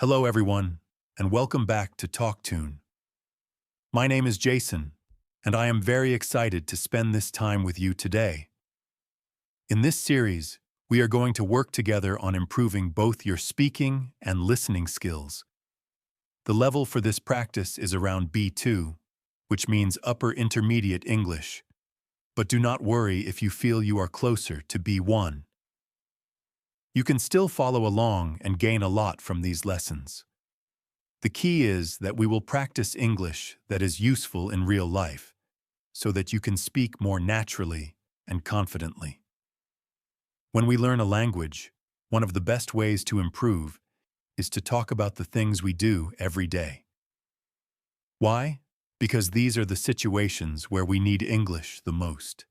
Hello, everyone, and welcome back to TalkTune. My name is Jason, and I am very excited to spend this time with you today. In this series, we are going to work together on improving both your speaking and listening skills. The level for this practice is around B2, which means Upper Intermediate English, but do not worry if you feel you are closer to B1. You can still follow along and gain a lot from these lessons. The key is that we will practice English that is useful in real life, so that you can speak more naturally and confidently. When we learn a language, one of the best ways to improve is to talk about the things we do every day. Why? Because these are the situations where we need English the most.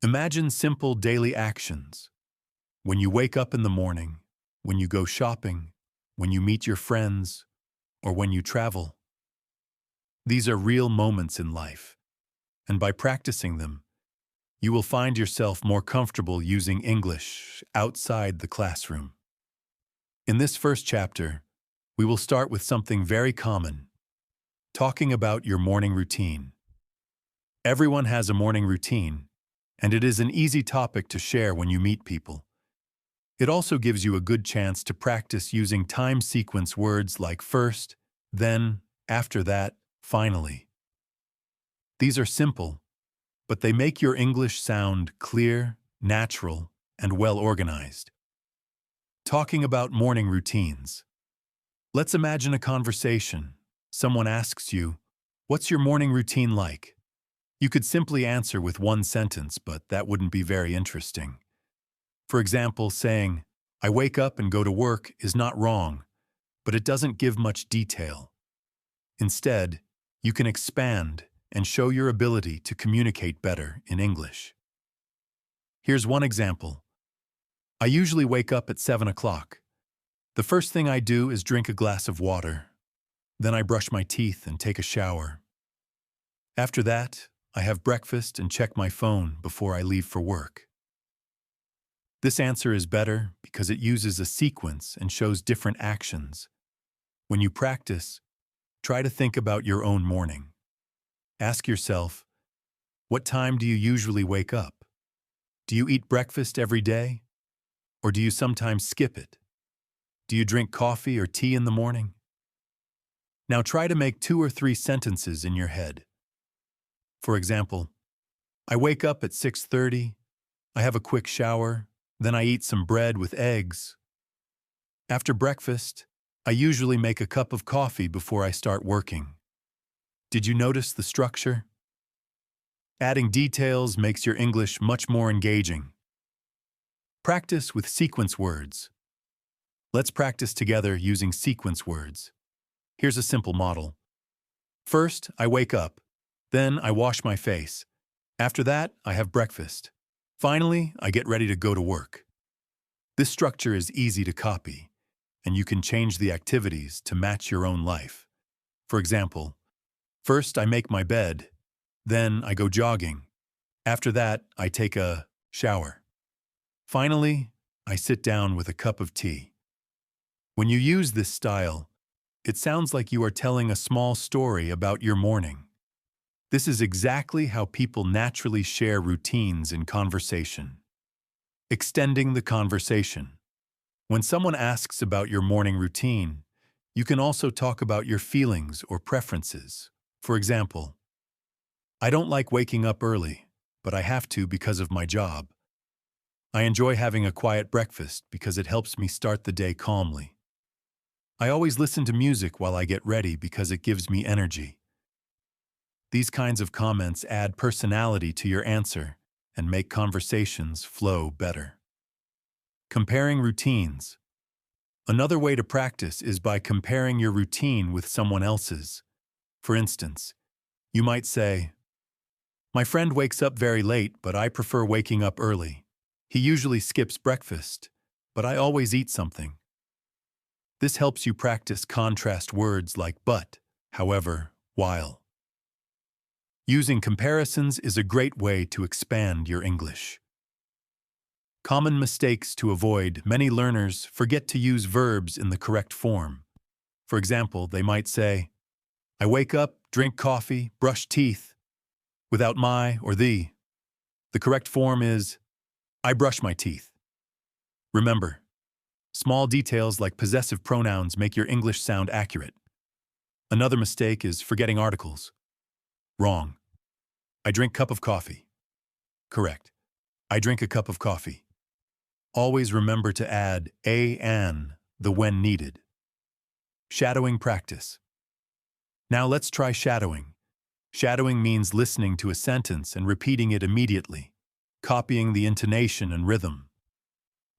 Imagine simple daily actions. When you wake up in the morning, when you go shopping, when you meet your friends, or when you travel. These are real moments in life, and by practicing them, you will find yourself more comfortable using English outside the classroom. In this first chapter, we will start with something very common, talking about your morning routine. Everyone has a morning routine, and it is an easy topic to share when you meet people. It also gives you a good chance to practice using time sequence words like first, then, after that, finally. These are simple, but they make your English sound clear, natural, and well organized. Talking about morning routines. Let's imagine a conversation. Someone asks you, "What's your morning routine like?" You could simply answer with one sentence, but that wouldn't be very interesting. For example, saying, "I wake up and go to work" is not wrong, but it doesn't give much detail. Instead, you can expand and show your ability to communicate better in English. Here's one example. I usually wake up at 7 o'clock. The first thing I do is drink a glass of water. Then I brush my teeth and take a shower. After that, I have breakfast and check my phone before I leave for work. This answer is better because it uses a sequence and shows different actions. When you practice, try to think about your own morning. Ask yourself, what time do you usually wake up? Do you eat breakfast every day? Or do you sometimes skip it? Do you drink coffee or tea in the morning? Now try to make 2 or 3 sentences in your head. For example, I wake up at 6:30, I have a quick shower, then I eat some bread with eggs. After breakfast, I usually make a cup of coffee before I start working. Did you notice the structure? Adding details makes your English much more engaging. Practice with sequence words. Let's practice together using sequence words. Here's a simple model. First, I wake up. Then I wash my face. After that, I have breakfast. Finally, I get ready to go to work. This structure is easy to copy, and you can change the activities to match your own life. For example, first I make my bed, then I go jogging. After that, I take a shower. Finally, I sit down with a cup of tea. When you use this style, it sounds like you are telling a small story about your morning. This is exactly how people naturally share routines in conversation. Extending the conversation. When someone asks about your morning routine, you can also talk about your feelings or preferences. For example, I don't like waking up early, but I have to because of my job. I enjoy having a quiet breakfast because it helps me start the day calmly. I always listen to music while I get ready because it gives me energy. These kinds of comments add personality to your answer and make conversations flow better. Comparing routines. Another way to practice is by comparing your routine with someone else's. For instance, you might say, "My friend wakes up very late, but I prefer waking up early. He usually skips breakfast, but I always eat something." This helps you practice contrast words like but, however, while. Using comparisons is a great way to expand your English. Common mistakes to avoid: many learners forget to use verbs in the correct form. For example, they might say, I wake up, drink coffee, brush teeth, without my or the. The correct form is, I brush my teeth. Remember, small details like possessive pronouns make your English sound accurate. Another mistake is forgetting articles. Wrong. I drink cup of coffee. Correct. I drink a cup of coffee. Always remember to add an, the when needed. Shadowing practice. Now let's try shadowing. Shadowing means listening to a sentence and repeating it immediately, copying the intonation and rhythm.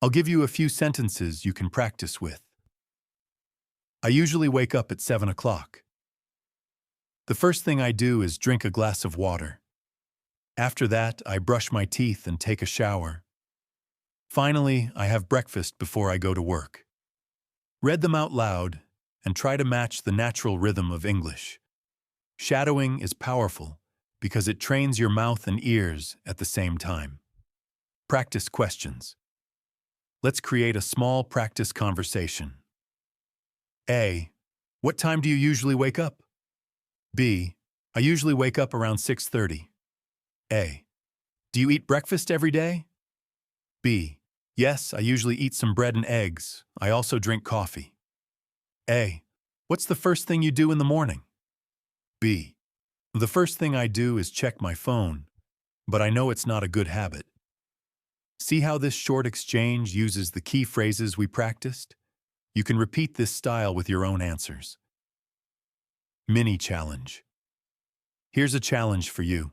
I'll give you a few sentences you can practice with. I usually wake up at 7 o'clock. The first thing I do is drink a glass of water. After that, I brush my teeth and take a shower. Finally, I have breakfast before I go to work. Read them out loud and try to match the natural rhythm of English. Shadowing is powerful because it trains your mouth and ears at the same time. Practice questions. Let's create a small practice conversation. A. What time do you usually wake up? B. I usually wake up around 6:30. A. Do you eat breakfast every day? B. Yes, I usually eat some bread and eggs. I also drink coffee. A. What's the first thing you do in the morning? B. The first thing I do is check my phone, but I know it's not a good habit. See how this short exchange uses the key phrases we practiced? You can repeat this style with your own answers. Mini challenge. Here's a challenge for you.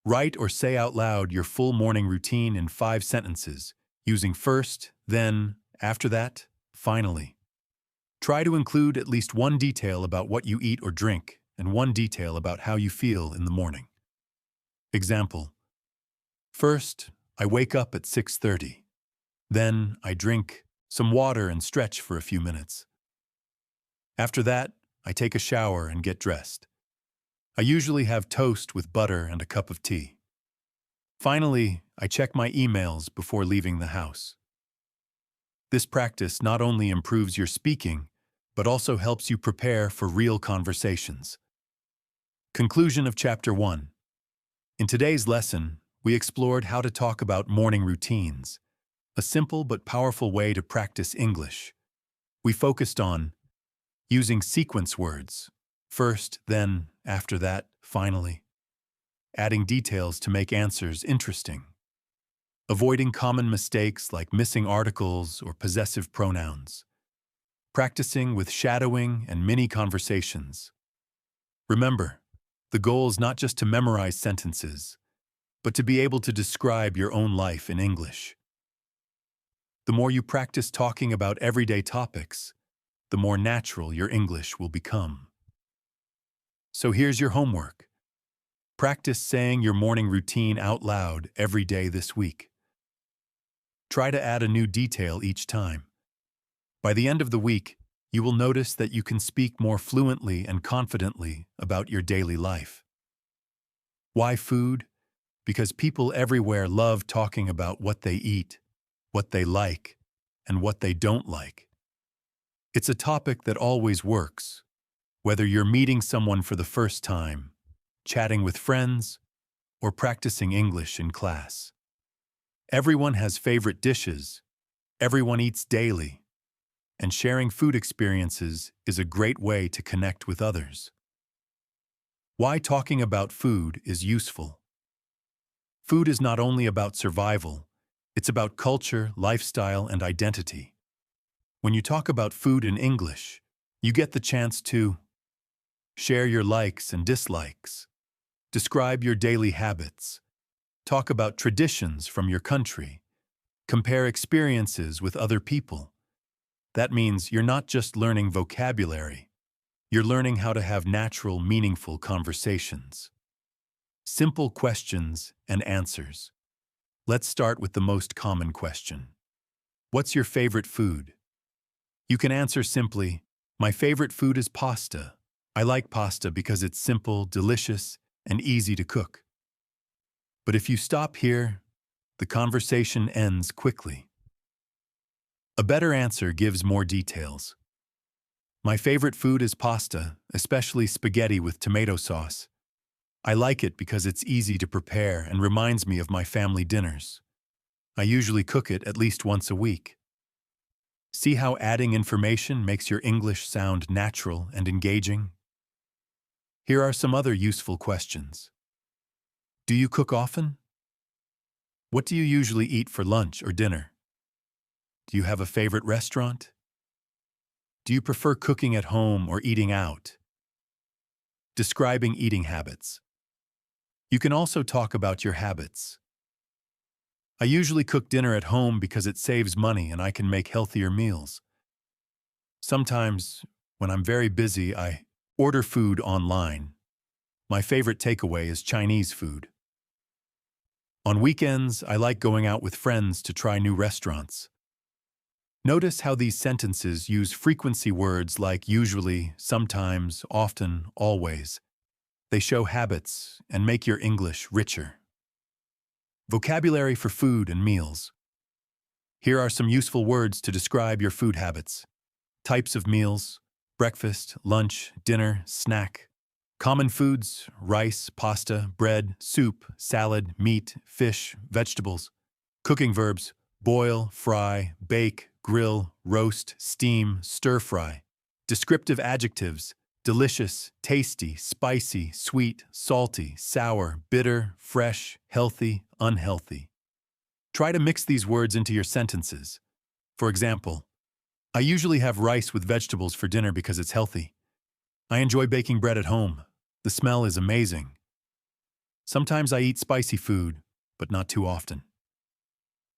Write or say out loud your full morning routine in 5 sentences, using first, then, after that, finally. Try to include at least one detail about what you eat or drink and one detail about how you feel in the morning. Example. First, I wake up at 6:30. Then, I drink some water and stretch for a few minutes. After that, I take a shower and get dressed. I usually have toast with butter and a cup of tea. Finally, I check my emails before leaving the house. This practice not only improves your speaking, but also helps you prepare for real conversations. Conclusion of Chapter 1. In today's lesson, we explored how to talk about morning routines, a simple but powerful way to practice English. We focused on using sequence words, first, then, after that, finally. Adding details to make answers interesting. Avoiding common mistakes like missing articles or possessive pronouns. Practicing with shadowing and mini conversations. Remember, the goal is not just to memorize sentences, but to be able to describe your own life in English. The more you practice talking about everyday topics, the more natural your English will become. So here's your homework. Practice saying your morning routine out loud every day this week. Try to add a new detail each time. By the end of the week, you will notice that you can speak more fluently and confidently about your daily life. Why food? Because people everywhere love talking about what they eat, what they like, and what they don't like. It's a topic that always works, whether you're meeting someone for the first time, chatting with friends, or practicing English in class. Everyone has favorite dishes, everyone eats daily, and sharing food experiences is a great way to connect with others. Why talking about food is useful. Food is not only about survival, it's about culture, lifestyle, and identity. When you talk about food in English, you get the chance to share your likes and dislikes, describe your daily habits, talk about traditions from your country, compare experiences with other people. That means you're not just learning vocabulary, you're learning how to have natural, meaningful conversations. Simple questions and answers. Let's start with the most common question. What's your favorite food? You can answer simply, my favorite food is pasta. I like pasta because it's simple, delicious, and easy to cook. But if you stop here, The conversation ends quickly. A better answer gives more details. My favorite food is pasta, especially spaghetti with tomato sauce. I like it because it's easy to prepare and reminds me of my family dinners. I usually cook it at least once a week. See how adding information makes your English sound natural and engaging? Here are some other useful questions. Do you cook often? What do you usually eat for lunch or dinner? Do you have a favorite restaurant? Do you prefer cooking at home or eating out? Describing eating habits. You can also talk about your habits. I usually cook dinner at home because it saves money and I can make healthier meals. Sometimes, when I'm very busy, I order food online. My favorite takeaway is Chinese food. On weekends, I like going out with friends to try new restaurants. Notice how these sentences use frequency words like usually, sometimes, often, always. They show habits and make your English richer. Vocabulary for food and meals. Here are some useful words to describe your food habits. Types of meals: breakfast, lunch, dinner, snack. Common foods: rice, pasta, bread, soup, salad, meat, fish, vegetables. Cooking verbs: boil, fry, bake, grill, roast, steam, stir-fry. Descriptive adjectives: delicious, tasty, spicy, sweet, salty, sour, bitter, fresh, healthy, unhealthy. Try to mix these words into your sentences. For example, I usually have rice with vegetables for dinner because it's healthy. I enjoy baking bread at home. The smell is amazing. Sometimes I eat spicy food, but not too often.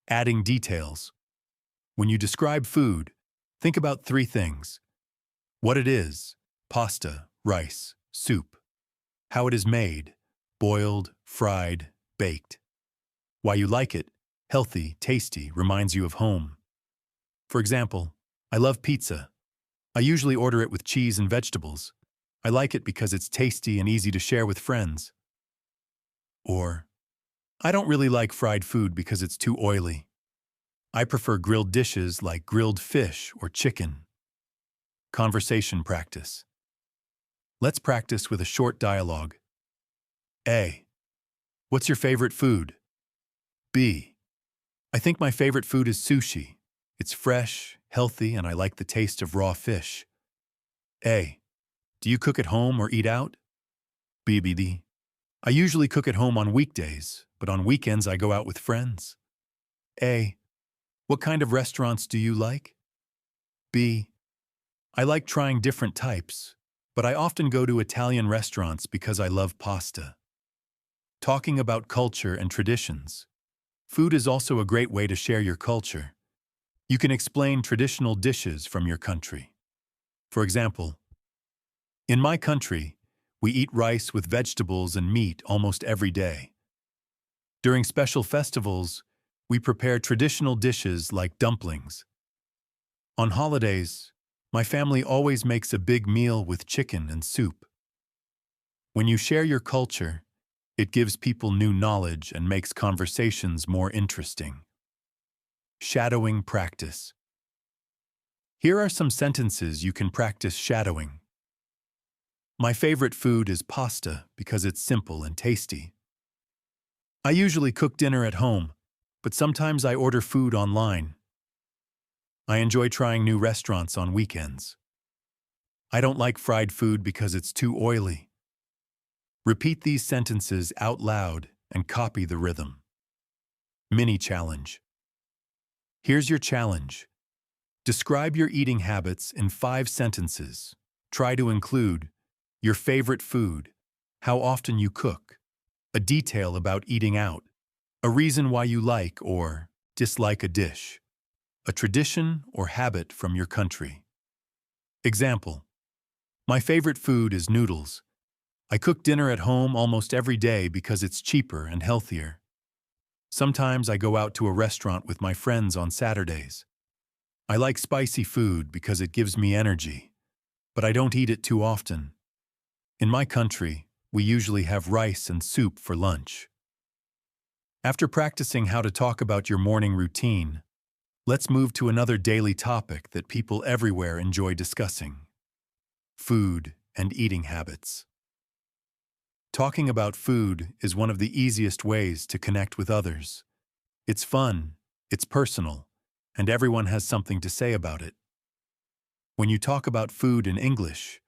Adding details. When you describe food, think about 3 things: what it is: pasta, rice, soup. How it is made: boiled, fried, baked. Why you like it: healthy, tasty, reminds you of home. For example, I love pizza. I usually order it with cheese and vegetables. I like it because it's tasty and easy to share with friends. Or, I don't really like fried food because it's too oily. I prefer grilled dishes like grilled fish or chicken. Conversation practice. Let's practice with a short dialogue. A. What's your favorite food? B. I think my favorite food is sushi. It's fresh, healthy, and I like the taste of raw fish. A. Do you cook at home or eat out? B. I usually cook at home on weekdays, but on weekends I go out with friends. A. What kind of restaurants do you like? B. I like trying different types, but I often go to Italian restaurants because I love pasta. Talking about culture and traditions. Food is also a great way to share your culture. You can explain traditional dishes from your country. For example, in my country, we eat rice with vegetables and meat almost every day. During special festivals, we prepare traditional dishes like dumplings. On holidays, my family always makes a big meal with chicken and soup. When you share your culture, it gives people new knowledge and makes conversations more interesting. Shadowing practice. Here are some sentences you can practice shadowing. My favorite food is pasta because it's simple and tasty. I usually cook dinner at home, but sometimes I order food online. I enjoy trying new restaurants on weekends. I don't like fried food because it's too oily. Repeat these sentences out loud and copy the rhythm. Mini challenge. Here's your challenge. Describe your eating habits in 5 sentences. Try to include your favorite food, how often you cook, a detail about eating out, a reason why you like or dislike a dish, a tradition or habit from your country. Example: my favorite food is noodles. I cook dinner at home almost every day because it's cheaper and healthier. Sometimes I go out to a restaurant with my friends on Saturdays. I like spicy food because it gives me energy, but I don't eat it too often. In my country, we usually have rice and soup for lunch. After practicing how to talk about your morning routine, let's move to another daily topic that people everywhere enjoy discussing: food and eating habits. Talking about food is one of the easiest ways to connect with others. It's fun, it's personal, and everyone has something to say about it. When you talk about food in English,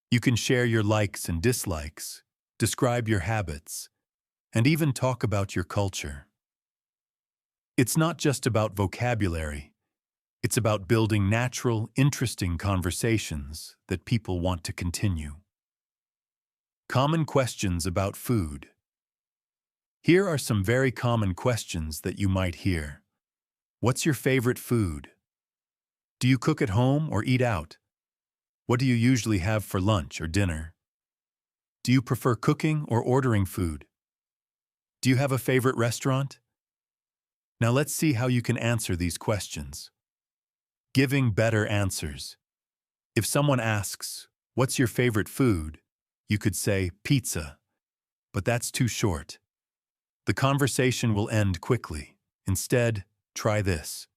you can share your likes and dislikes, describe your habits, and even talk about your culture. It's not just about vocabulary. It's about building natural, interesting conversations that people want to continue. Common questions about food. Here are some very common questions that you might hear. What's your favorite food? Do you cook at home or eat out? What do you usually have for lunch or dinner? Do you prefer cooking or ordering food? Do you have a favorite restaurant? Now let's see how you can answer these questions. Giving better answers. If someone asks, "What's your favorite food?" you could say, "Pizza." But that's too short. The conversation will end quickly. Instead, try this.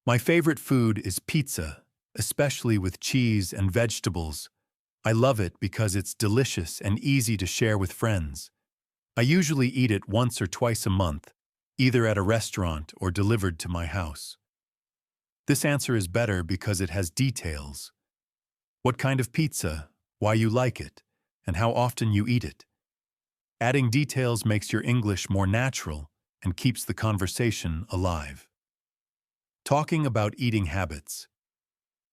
"My favorite food is pizza, especially with cheese and vegetables. I love it because it's delicious and easy to share with friends. I usually eat it once or twice a month, either at a restaurant or delivered to my house." This answer is better because it has details. What kind of pizza, why you like it, and how often you eat it. Adding details makes your English more natural and keeps the conversation alive. Talking about eating habits.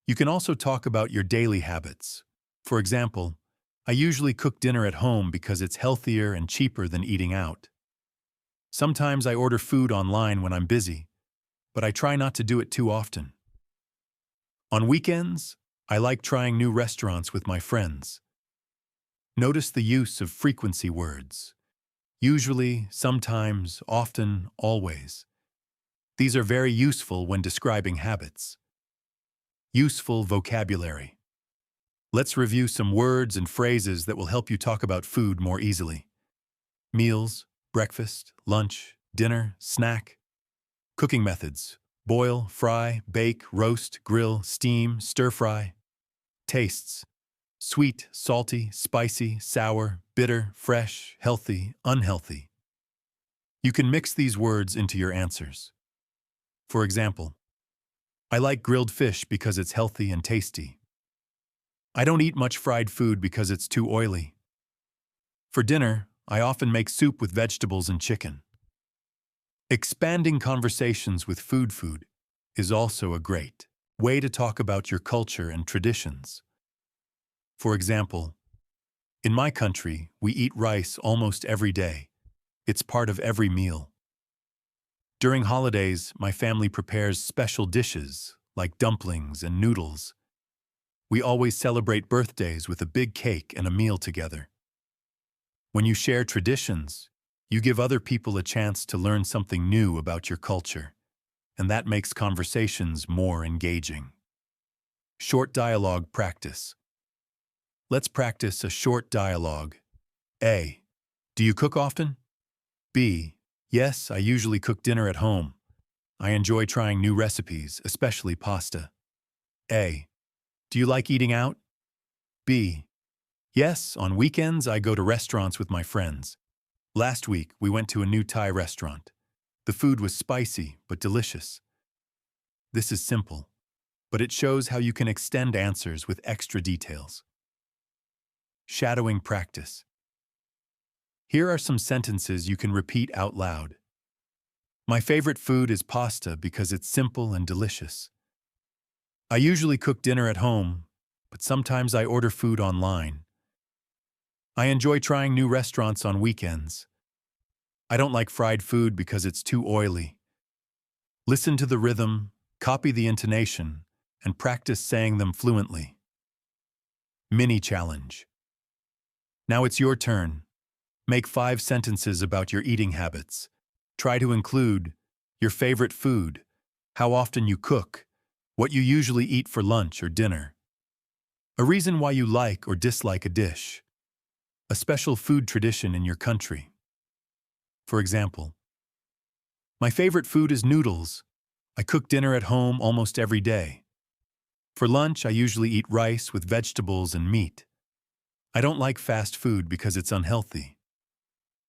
You can also talk about your daily habits. For example, I usually cook dinner at home because it's healthier and cheaper than eating out. Sometimes I order food online when I'm busy, but I try not to do it too often. On weekends, I like trying new restaurants with my friends. Notice the use of frequency words. Usually, sometimes, often, always. These are very useful when describing habits. Useful vocabulary. Let's review some words and phrases that will help you talk about food more easily. Meals, breakfast, lunch, dinner, snack. Cooking methods: boil, fry, bake, roast, grill, steam, stir-fry. Tastes: sweet, salty, spicy, sour, bitter, fresh, healthy, unhealthy. You can mix these words into your answers. For example, I like grilled fish because it's healthy and tasty. I don't eat much fried food because it's too oily. For dinner, I often make soup with vegetables and chicken. Expanding conversations with food is also a great way to talk about your culture and traditions. For example, in my country, we eat rice almost every day. It's part of every meal. During holidays, my family prepares special dishes like dumplings and noodles. We always celebrate birthdays with a big cake and a meal together. When you share traditions, you give other people a chance to learn something new about your culture, and that makes conversations more engaging. Short dialogue practice. Let's practice a short dialogue. A. Do you cook often? B. Yes, I usually cook dinner at home. I enjoy trying new recipes, especially pasta. A. Do you like eating out? B. Yes, on weekends I go to restaurants with my friends. Last week we went to a new Thai restaurant. The food was spicy but delicious. This is simple, but it shows how you can extend answers with extra details. Shadowing practice. Here are some sentences you can repeat out loud. My favorite food is pasta because it's simple and delicious. I usually cook dinner at home, but sometimes I order food online. I enjoy trying new restaurants on weekends. I don't like fried food because it's too oily. Listen to the rhythm, copy the intonation, and practice saying them fluently. Mini challenge. Now it's your turn. Make 5 sentences about your eating habits. Try to include your favorite food, how often you cook, what you usually eat for lunch or dinner, a reason why you like or dislike a dish, a special food tradition in your country. For example, My favorite food is noodles. I cook dinner at home almost every day. For lunch, I usually eat rice with vegetables and meat. I don't like fast food because it's unhealthy.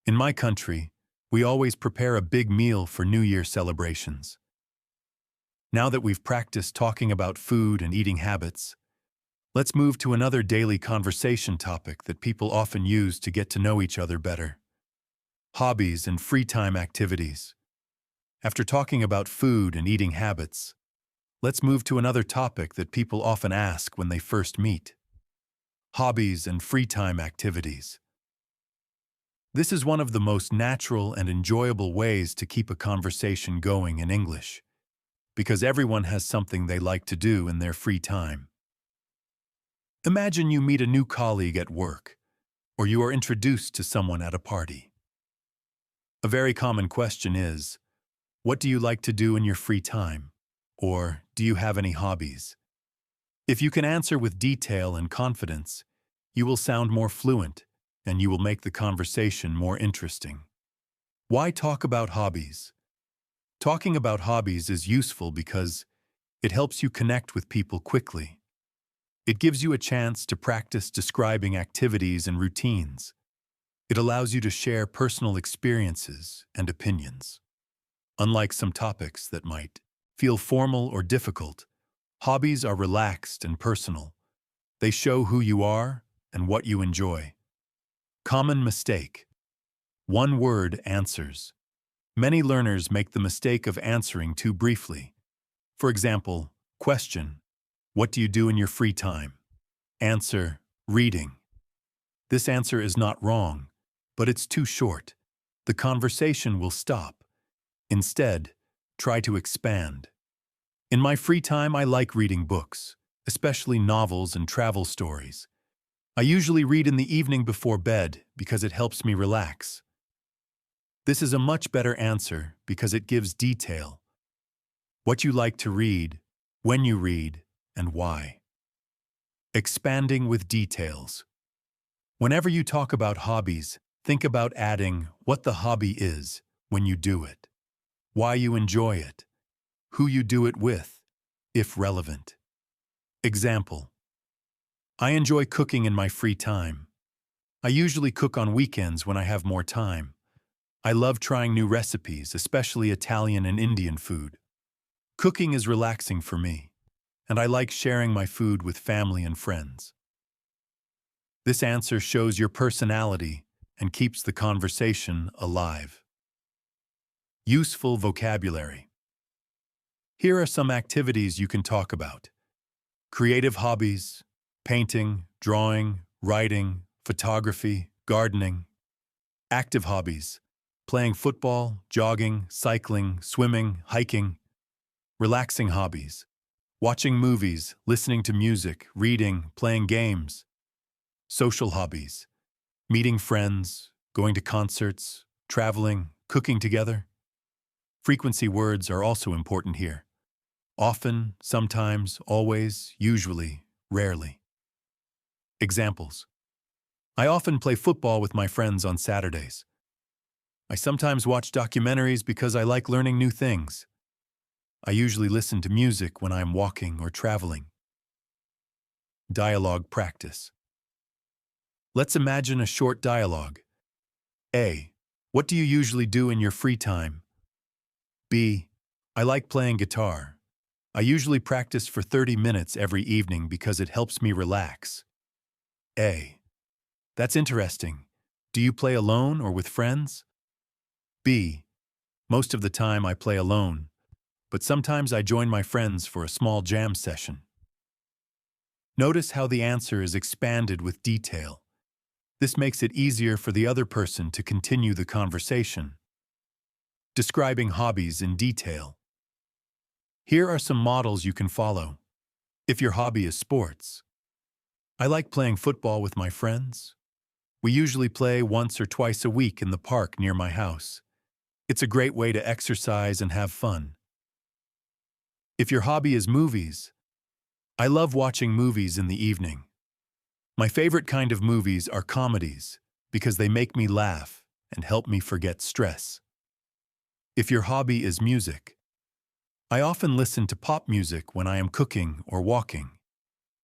In my country, we always prepare a big meal for New Year celebrations. Now that we've practiced talking about food and eating habits, let's move to another daily conversation topic that people often use to get to know each other better: hobbies and free time activities. After talking about food and eating habits, let's move to another topic that people often ask when they first meet: hobbies and free time activities. This is one of the most natural and enjoyable ways to keep a conversation going in English, because everyone has something they like to do in their free time. Imagine you meet a new colleague at work, or you are introduced to someone at a party. A very common question is, what do you like to do in your free time? Or do you have any hobbies? If you can answer with detail and confidence, you will sound more fluent, and you will make the conversation more interesting. Why talk about hobbies? Talking about hobbies is useful because it helps you connect with people quickly. It gives you a chance to practice describing activities and routines. It allows you to share personal experiences and opinions. Unlike some topics that might feel formal or difficult, hobbies are relaxed and personal. They show who you are and what you enjoy. Common mistake: one word answers. Many learners make the mistake of answering too briefly. For example, question: what do you do in your free time? Answer: reading. This answer is not wrong, but it's too short. The conversation will stop. Instead, try to expand. In my free time, I like reading books, especially novels and travel stories. I usually read in the evening before bed because it helps me relax. This is a much better answer because it gives detail: what you like to read, when you read, and why. Expanding with details. Whenever you talk about hobbies, think about adding what the hobby is when you do it, why you enjoy it, who you do it with, if relevant. Example: I enjoy cooking in my free time. I usually cook on weekends when I have more time. I love trying new recipes, especially Italian and Indian food. Cooking is relaxing for me, and I like sharing my food with family and friends. This answer shows your personality and keeps the conversation alive. Useful vocabulary. Here are some activities you can talk about: creative hobbies, painting, drawing, writing, photography, gardening. Active hobbies: playing football, jogging, cycling, swimming, hiking. Relaxing hobbies: watching movies, listening to music, reading, playing games. Social hobbies: meeting friends, going to concerts, traveling, cooking together. Frequency words are also important here: often, sometimes, always, usually, rarely. Examples: I often play football with my friends on Saturdays. I sometimes watch documentaries because I like learning new things. I usually listen to music when I am walking or traveling. Dialogue practice. Let's imagine a short dialogue. A: what do you usually do in your free time? B: I like playing guitar. I usually practice for 30 minutes every evening because it helps me relax. A: that's interesting. Do you play alone or with friends? B: most of the time I play alone, but sometimes I join my friends for a small jam session. Notice how the answer is expanded with detail. This makes it easier for the other person to continue the conversation. Describing hobbies in detail. Here are some models you can follow. If your hobby is sports: I like playing football with my friends. We usually play once or twice a week in the park near my house. It's a great way to exercise and have fun. If your hobby is movies: I love watching movies in the evening. My favorite kind of movies are comedies because they make me laugh and help me forget stress. If your hobby is music, I often listen to pop music when I am cooking or walking.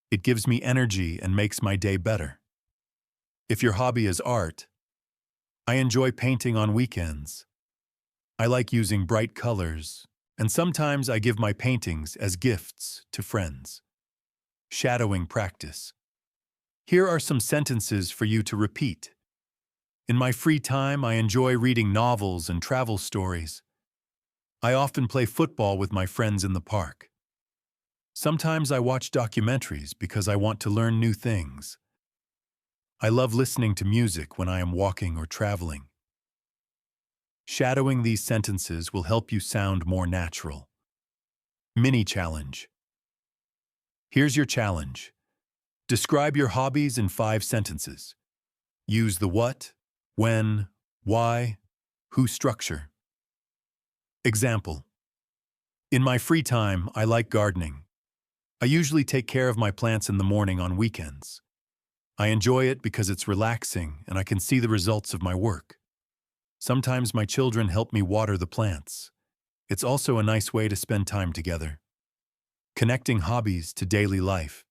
It gives me energy and makes my day better. If your hobby is art, I enjoy painting on weekends. I like using bright colors, and sometimes I give my paintings as gifts to friends. Shadowing practice. Here are some sentences for you to repeat. In my free time, I enjoy reading novels and travel stories. I often play football with my friends in the park. Sometimes I watch documentaries because I want to learn new things. I love listening to music when I am walking or traveling. Shadowing these sentences will help you sound more natural. Mini challenge. Here's your challenge. Describe your hobbies in 5 sentences. Use the what, when, why, who structure. Example. In my free time, I like gardening. I usually take care of my plants in the morning on weekends. I enjoy it because it's relaxing and I can see the results of my work. Sometimes my children help me water the plants. It's also a nice way to spend time together. Connecting hobbies to daily life.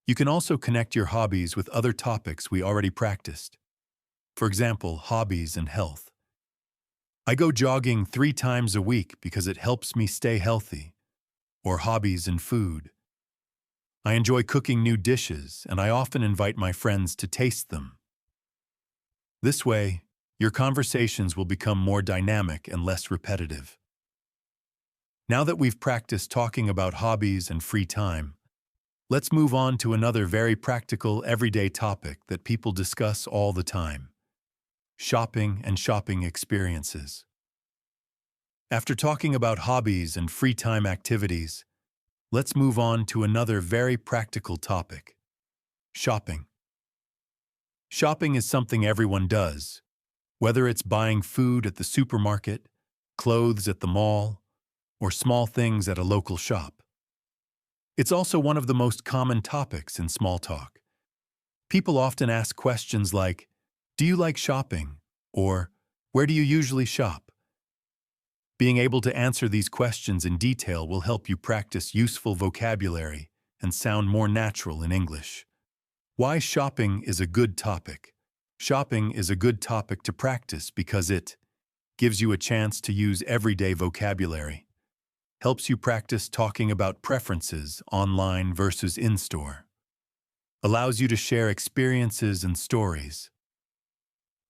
You can also connect your hobbies with other topics we already practiced. For example, hobbies and health. I go jogging 3 times a week because it helps me stay healthy. Or hobbies and food. I enjoy cooking new dishes, and I often invite my friends to taste them. This way, your conversations will become more dynamic and less repetitive. Now that we've practiced talking about hobbies and free time, let's move on to another very practical, everyday topic that people discuss all the time: shopping and shopping experiences. After talking about hobbies and free time activities, let's move on to another very practical topic: shopping. Shopping is something everyone does, whether it's buying food at the supermarket, clothes at the mall, or small things at a local shop. It's also one of the most common topics in small talk. People often ask questions like, "Do you like shopping?" or "Where do you usually shop?" Being able to answer these questions in detail will help you practice useful vocabulary and sound more natural in English. Why shopping is a good topic. Shopping is a good topic to practice because it gives you a chance to use everyday vocabulary, helps you practice talking about preferences online versus in-store, allows you to share experiences and stories,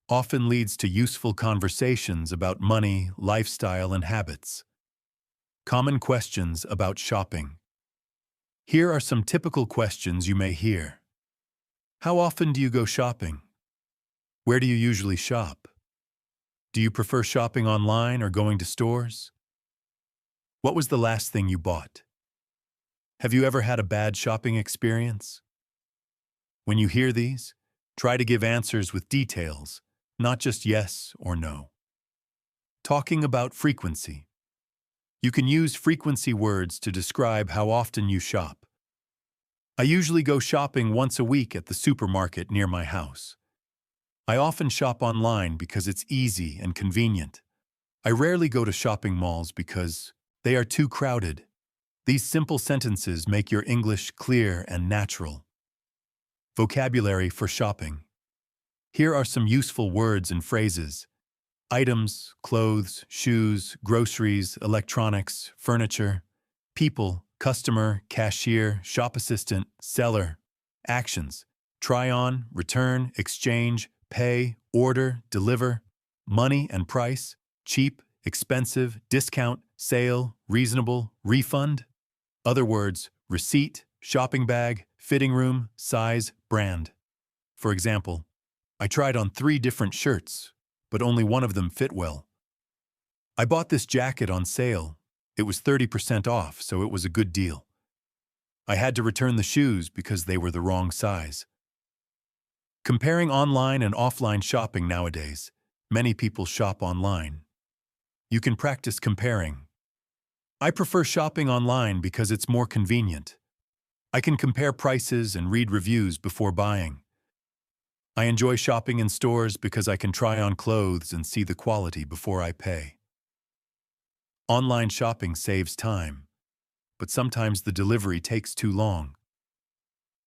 often leads to useful conversations about money, lifestyle, and habits. Common questions about shopping. Here are some typical questions you may hear. How often do you go shopping? Where do you usually shop? Do you prefer shopping online or going to stores? What was the last thing you bought? Have you ever had a bad shopping experience? When you hear these, try to give answers with details, not just yes or no. Talking about frequency. You can use frequency words to describe how often you shop. I usually go shopping once a week at the supermarket near my house. I often shop online because it's easy and convenient. I rarely go to shopping malls because they are too crowded. These simple sentences make your English clear and natural. Vocabulary for shopping. Here are some useful words and phrases: items, clothes, shoes, groceries, electronics, furniture, people, customer, cashier, shop assistant, seller, actions, try on, return, exchange, pay, order, deliver, money and price, cheap, expensive, discount, sale, reasonable, refund. Other words: receipt, shopping bag, fitting room, size, brand. For example, I tried on 3 different shirts, but only one of them fit well. I bought this jacket on sale. It was 30% off, so it was a good deal. I had to return the shoes because they were the wrong size. Comparing online and offline shopping nowadays, many people shop online. You can practice comparing. I prefer shopping online because it's more convenient. I can compare prices and read reviews before buying. I enjoy shopping in stores because I can try on clothes and see the quality before I pay. Online shopping saves time, but sometimes the delivery takes too long.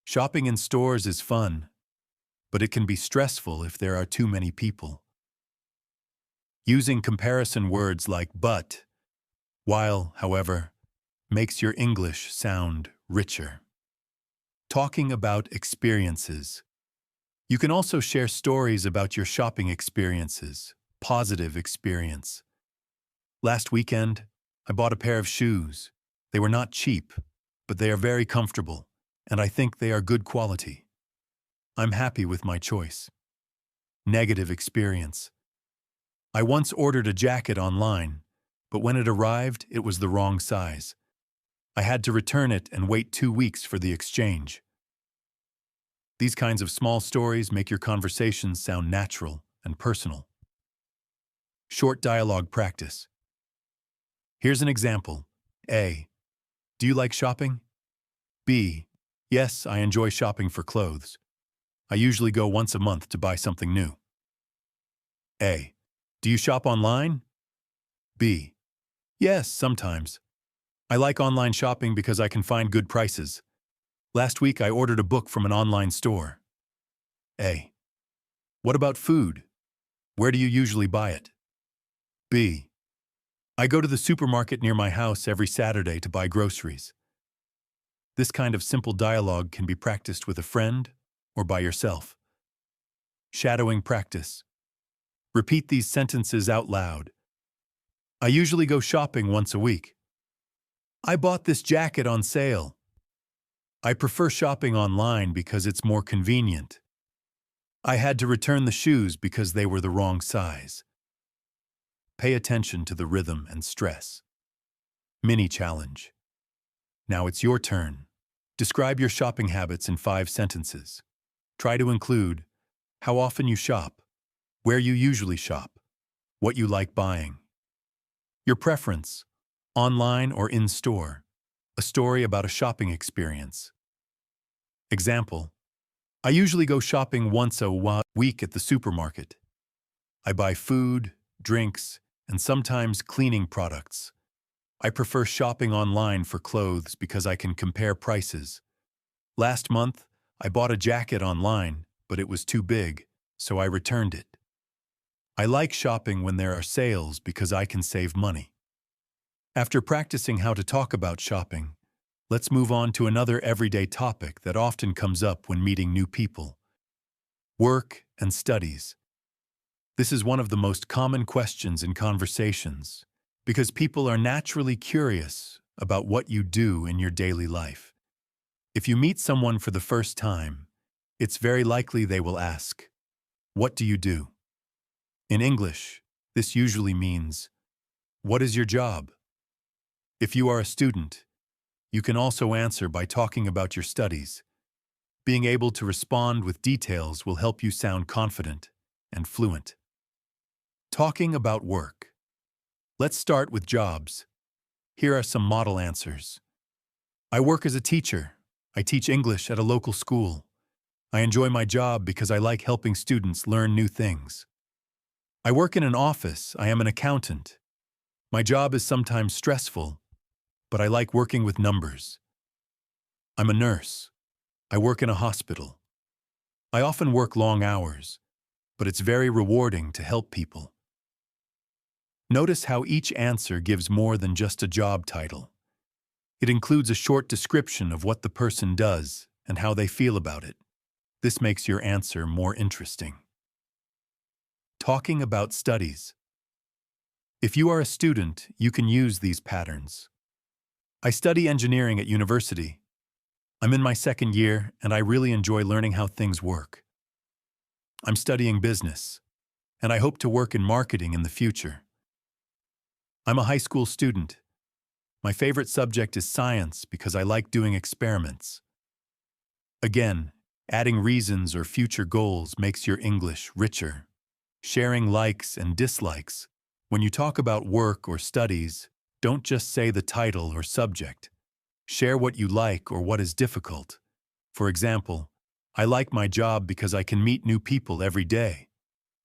Shopping in stores is fun, but it can be stressful if there are too many people. Using comparison words like but, while, however, makes your English sound richer. Talking about experiences. You can also share stories about your shopping experiences, positive experience. Last weekend, I bought a pair of shoes. They were not cheap, but they are very comfortable, and I think they are good quality. I'm happy with my choice. Negative experience. I once ordered a jacket online, but when it arrived, it was the wrong size. I had to return it and wait 2 weeks for the exchange. These kinds of small stories make your conversations sound natural and personal. Short dialogue practice. Here's an example. A. Do you like shopping? B. Yes, I enjoy shopping for clothes. I usually go once a month to buy something new. A. Do you shop online? B. Yes, sometimes. I like online shopping because I can find good prices. Last week I ordered a book from an online store. A. What about food? Where do you usually buy it? B. I go to the supermarket near my house every Saturday to buy groceries. This kind of simple dialogue can be practiced with a friend or by yourself. Shadowing practice. Repeat these sentences out loud. I usually go shopping once a week. I bought this jacket on sale. I prefer shopping online because it's more convenient. I had to return the shoes because they were the wrong size. Pay attention to the rhythm and stress. Mini challenge. Now it's your turn. Describe your shopping habits in 5 sentences. Try to include how often you shop, where you usually shop, what you like buying, your preference, online or in-store, a story about a shopping experience. Example, I usually go shopping once a week at the supermarket. I buy food, drinks, and sometimes cleaning products. I prefer shopping online for clothes because I can compare prices. Last month, I bought a jacket online, but it was too big, so I returned it. I like shopping when there are sales because I can save money. After practicing how to talk about shopping, let's move on to another everyday topic that often comes up when meeting new people. Work and studies. This is one of the most common questions in conversations because people are naturally curious about what you do in your daily life. If you meet someone for the first time, it's very likely they will ask, "What do you do?" In English, this usually means, "What is your job?" If you are a student, you can also answer by talking about your studies. Being able to respond with details will help you sound confident and fluent. Talking about work. Let's start with jobs. Here are some model answers. I work as a teacher. I teach English at a local school. I enjoy my job because I like helping students learn new things. I work in an office. I am an accountant. My job is sometimes stressful, but I like working with numbers. I'm a nurse. I work in a hospital. I often work long hours, but it's very rewarding to help people. Notice how each answer gives more than just a job title. It includes a short description of what the person does and how they feel about it. This makes your answer more interesting. Talking about studies. If you are a student, you can use these patterns. I study engineering at university. I'm in my 2nd year, and I really enjoy learning how things work. I'm studying business, and I hope to work in marketing in the future. I'm a high school student. My favorite subject is science because I like doing experiments. Again, adding reasons or future goals makes your English richer. Sharing likes and dislikes. When you talk about work or studies, don't just say the title or subject. Share what you like or what is difficult. For example, I like my job because I can meet new people every day,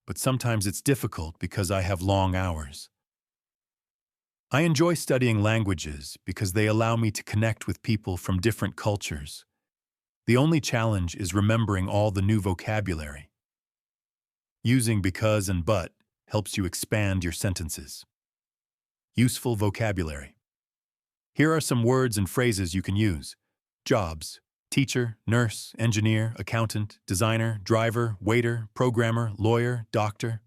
but sometimes it's difficult because I have long hours. I enjoy studying languages because they allow me to connect with people from different cultures. The only challenge is remembering all the new vocabulary. Using because and but helps you expand your sentences. Useful vocabulary. Here are some words and phrases you can use. Jobs: teacher, nurse, engineer, accountant, designer, driver, waiter, programmer, lawyer, doctor.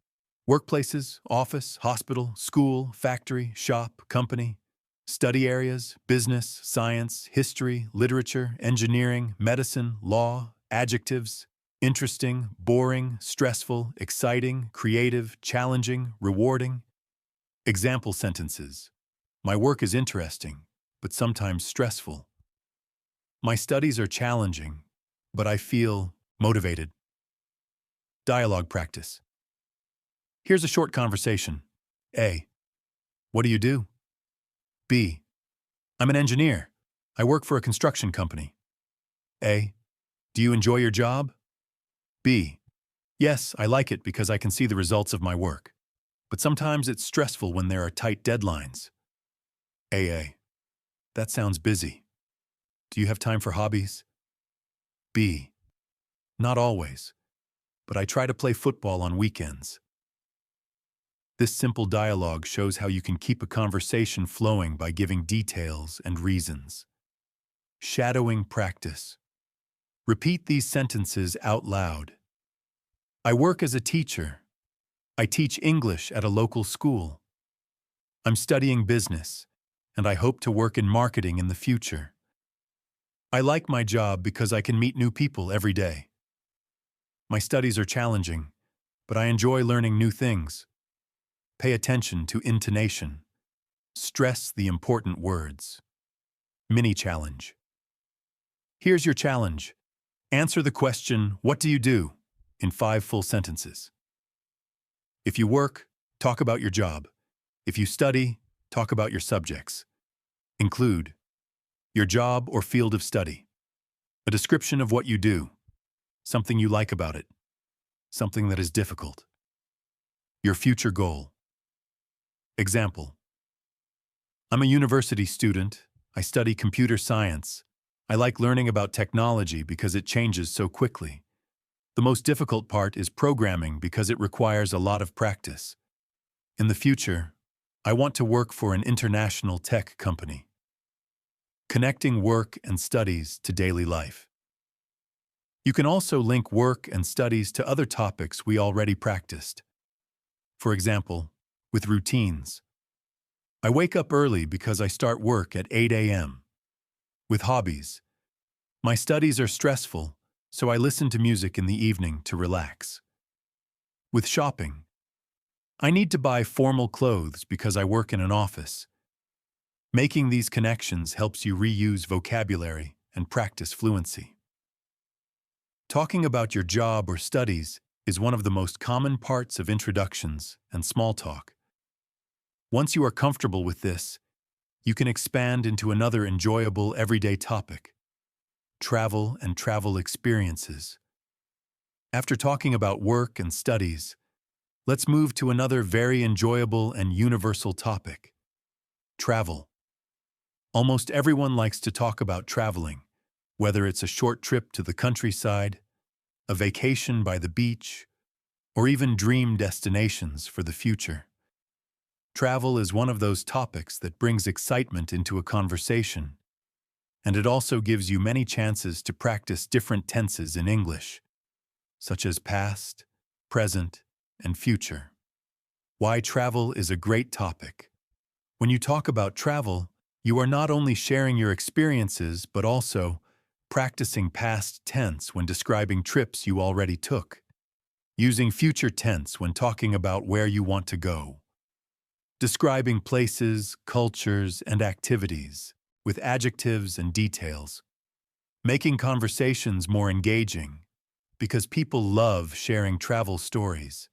Workplaces: office, hospital, school, factory, shop, company. Study areas: business, science, history, literature, engineering, medicine, law. Adjectives: interesting, boring, stressful, exciting, creative, challenging, rewarding. Example sentences. My work is interesting, but sometimes stressful. My studies are challenging, but I feel motivated. Dialogue practice. Here's a short conversation. A. What do you do? B. I'm an engineer. I work for a construction company. A. Do you enjoy your job? B. Yes, I like it because I can see the results of my work. But sometimes it's stressful when there are tight deadlines. A. That sounds busy. Do you have time for hobbies? B. Not always, but I try to play football on weekends. This simple dialogue shows how you can keep a conversation flowing by giving details and reasons. Shadowing practice. Repeat these sentences out loud. I work as a teacher. I teach English at a local school. I'm studying business, and I hope to work in marketing in the future. I like my job because I can meet new people every day. My studies are challenging, but I enjoy learning new things. Pay attention to intonation. Stress the important words. Mini challenge. Here's your challenge. Answer the question, what do you do, in 5 full sentences. If you work, talk about your job. If you study, talk about your subjects. Include your job or field of study, a description of what you do, something you like about it, something that is difficult, your future goal. Example: I'm a university student. I study computer science. I like learning about technology because it changes so quickly. The most difficult part is programming because it requires a lot of practice. In the future, I want to work for an international tech company. Connecting work and studies to daily life. You can also link work and studies to other topics we already practiced. For example, with routines. I wake up early because I start work at 8 a.m. With hobbies. My studies are stressful, so I listen to music in the evening to relax. With shopping. I need to buy formal clothes because I work in an office. Making these connections helps you reuse vocabulary and practice fluency. Talking about your job or studies is one of the most common parts of introductions and small talk. Once you are comfortable with this, you can expand into another enjoyable everyday topic: travel and travel experiences. After talking about work and studies, let's move to another very enjoyable and universal topic: travel. Almost everyone likes to talk about traveling, whether it's a short trip to the countryside, a vacation by the beach, or even dream destinations for the future. Travel is one of those topics that brings excitement into a conversation, and it also gives you many chances to practice different tenses in English, such as past, present, and future. Why travel is a great topic. When you talk about travel, you are not only sharing your experiences, but also practicing past tense when describing trips you already took, using future tense when talking about where you want to go, describing places, cultures, and activities with adjectives and details, making conversations more engaging because people love sharing travel stories.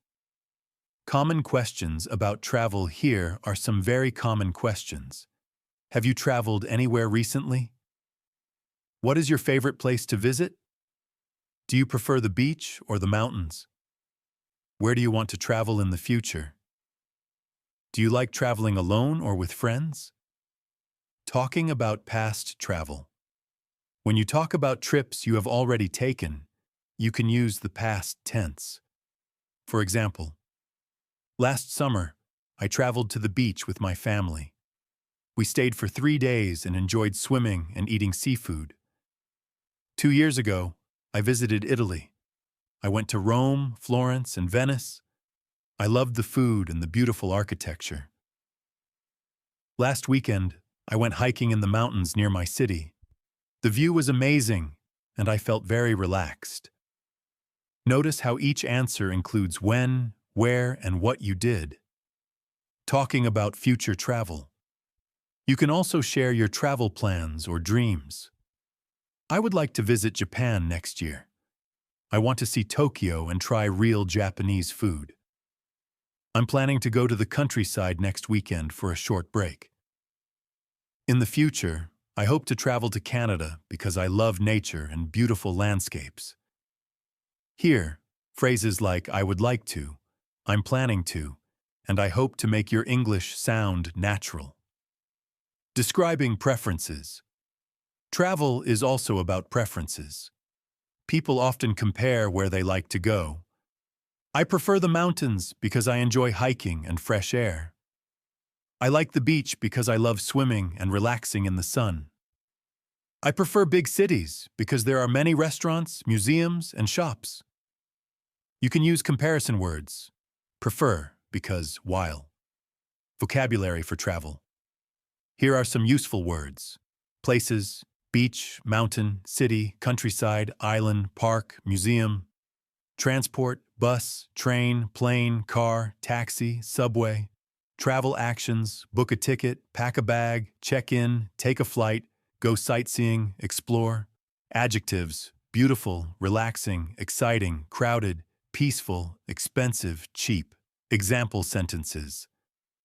Common questions about travel. Here are some very common questions. Have you traveled anywhere recently? What is your favorite place to visit? Do you prefer the beach or the mountains? Where do you want to travel in the future? Do you like traveling alone or with friends? Talking about past travel. When you talk about trips you have already taken, you can use the past tense. For example, last summer, I traveled to the beach with my family. We stayed for 3 days and enjoyed swimming and eating seafood. 2 years ago, I visited Italy. I went to Rome, Florence, and Venice. I loved the food and the beautiful architecture. Last weekend, I went hiking in the mountains near my city. The view was amazing, and I felt very relaxed. Notice how each answer includes when, where, and what you did. Talking about future travel. You can also share your travel plans or dreams. I would like to visit Japan next year. I want to see Tokyo and try real Japanese food. I'm planning to go to the countryside next weekend for a short break. In the future, I hope to travel to Canada because I love nature and beautiful landscapes. Here, phrases like I would like to, I'm planning to, and I hope to make your English sound natural. Describing preferences. Travel is also about preferences. People often compare where they like to go. I prefer the mountains because I enjoy hiking and fresh air. I like the beach because I love swimming and relaxing in the sun. I prefer big cities because there are many restaurants, museums, and shops. You can use comparison words. Prefer because while. Vocabulary for travel. Here are some useful words. Places, beach, mountain, city, countryside, island, park, museum. Transport, bus, train, plane, car, taxi, subway. Travel actions, book a ticket, pack a bag, check in, take a flight, go sightseeing, explore. Adjectives, beautiful, relaxing, exciting, crowded, peaceful, expensive, cheap. Example sentences.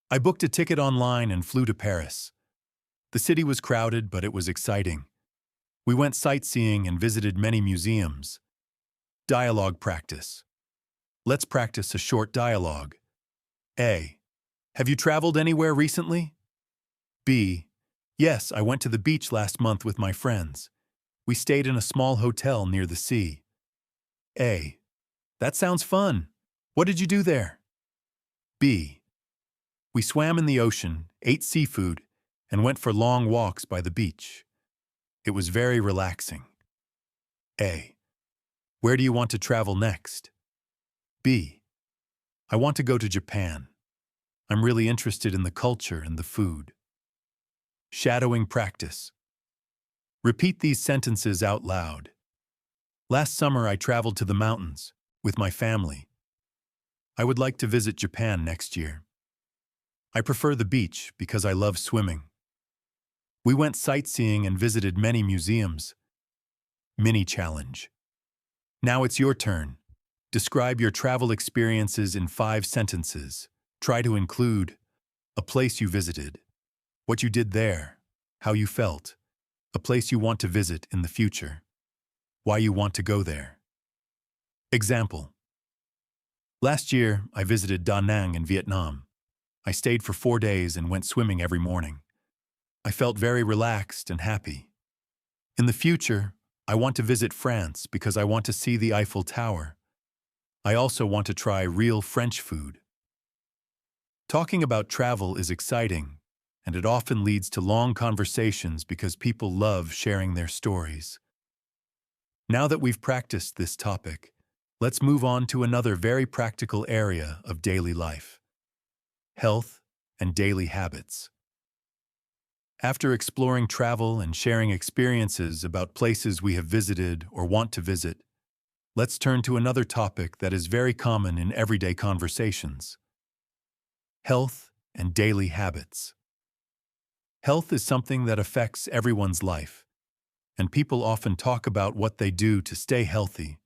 I booked a ticket online and flew to Paris. The city was crowded, but it was exciting. We went sightseeing and visited many museums. Dialogue practice. Let's practice a short dialogue. A. Have you traveled anywhere recently? B. Yes, I went to the beach last month with my friends. We stayed in a small hotel near the sea. A. That sounds fun. What did you do there? B. We swam in the ocean, ate seafood, and went for long walks by the beach. It was very relaxing. A. Where do you want to travel next? B. I want to go to Japan. I'm really interested in the culture and the food. Shadowing practice. Repeat these sentences out loud. Last summer I traveled to the mountains with my family. I would like to visit Japan next year. I prefer the beach because I love swimming. We went sightseeing and visited many museums. Mini challenge. Now it's your turn. Describe your travel experiences in 5 sentences. Try to include a place you visited, what you did there, how you felt, a place you want to visit in the future, why you want to go there. Example. Last year, I visited Da Nang in Vietnam. I stayed for 4 days and went swimming every morning. I felt very relaxed and happy. In the future, I want to visit France because I want to see the Eiffel Tower. I also want to try real French food. Talking about travel is exciting, and it often leads to long conversations because people love sharing their stories. Now that we've practiced this topic, let's move on to another very practical area of daily life: health and daily habits. After exploring travel and sharing experiences about places we have visited or want to visit, let's turn to another topic that is very common in everyday conversations: health and daily habits. Health is something that affects everyone's life, and people often talk about what they do to stay healthy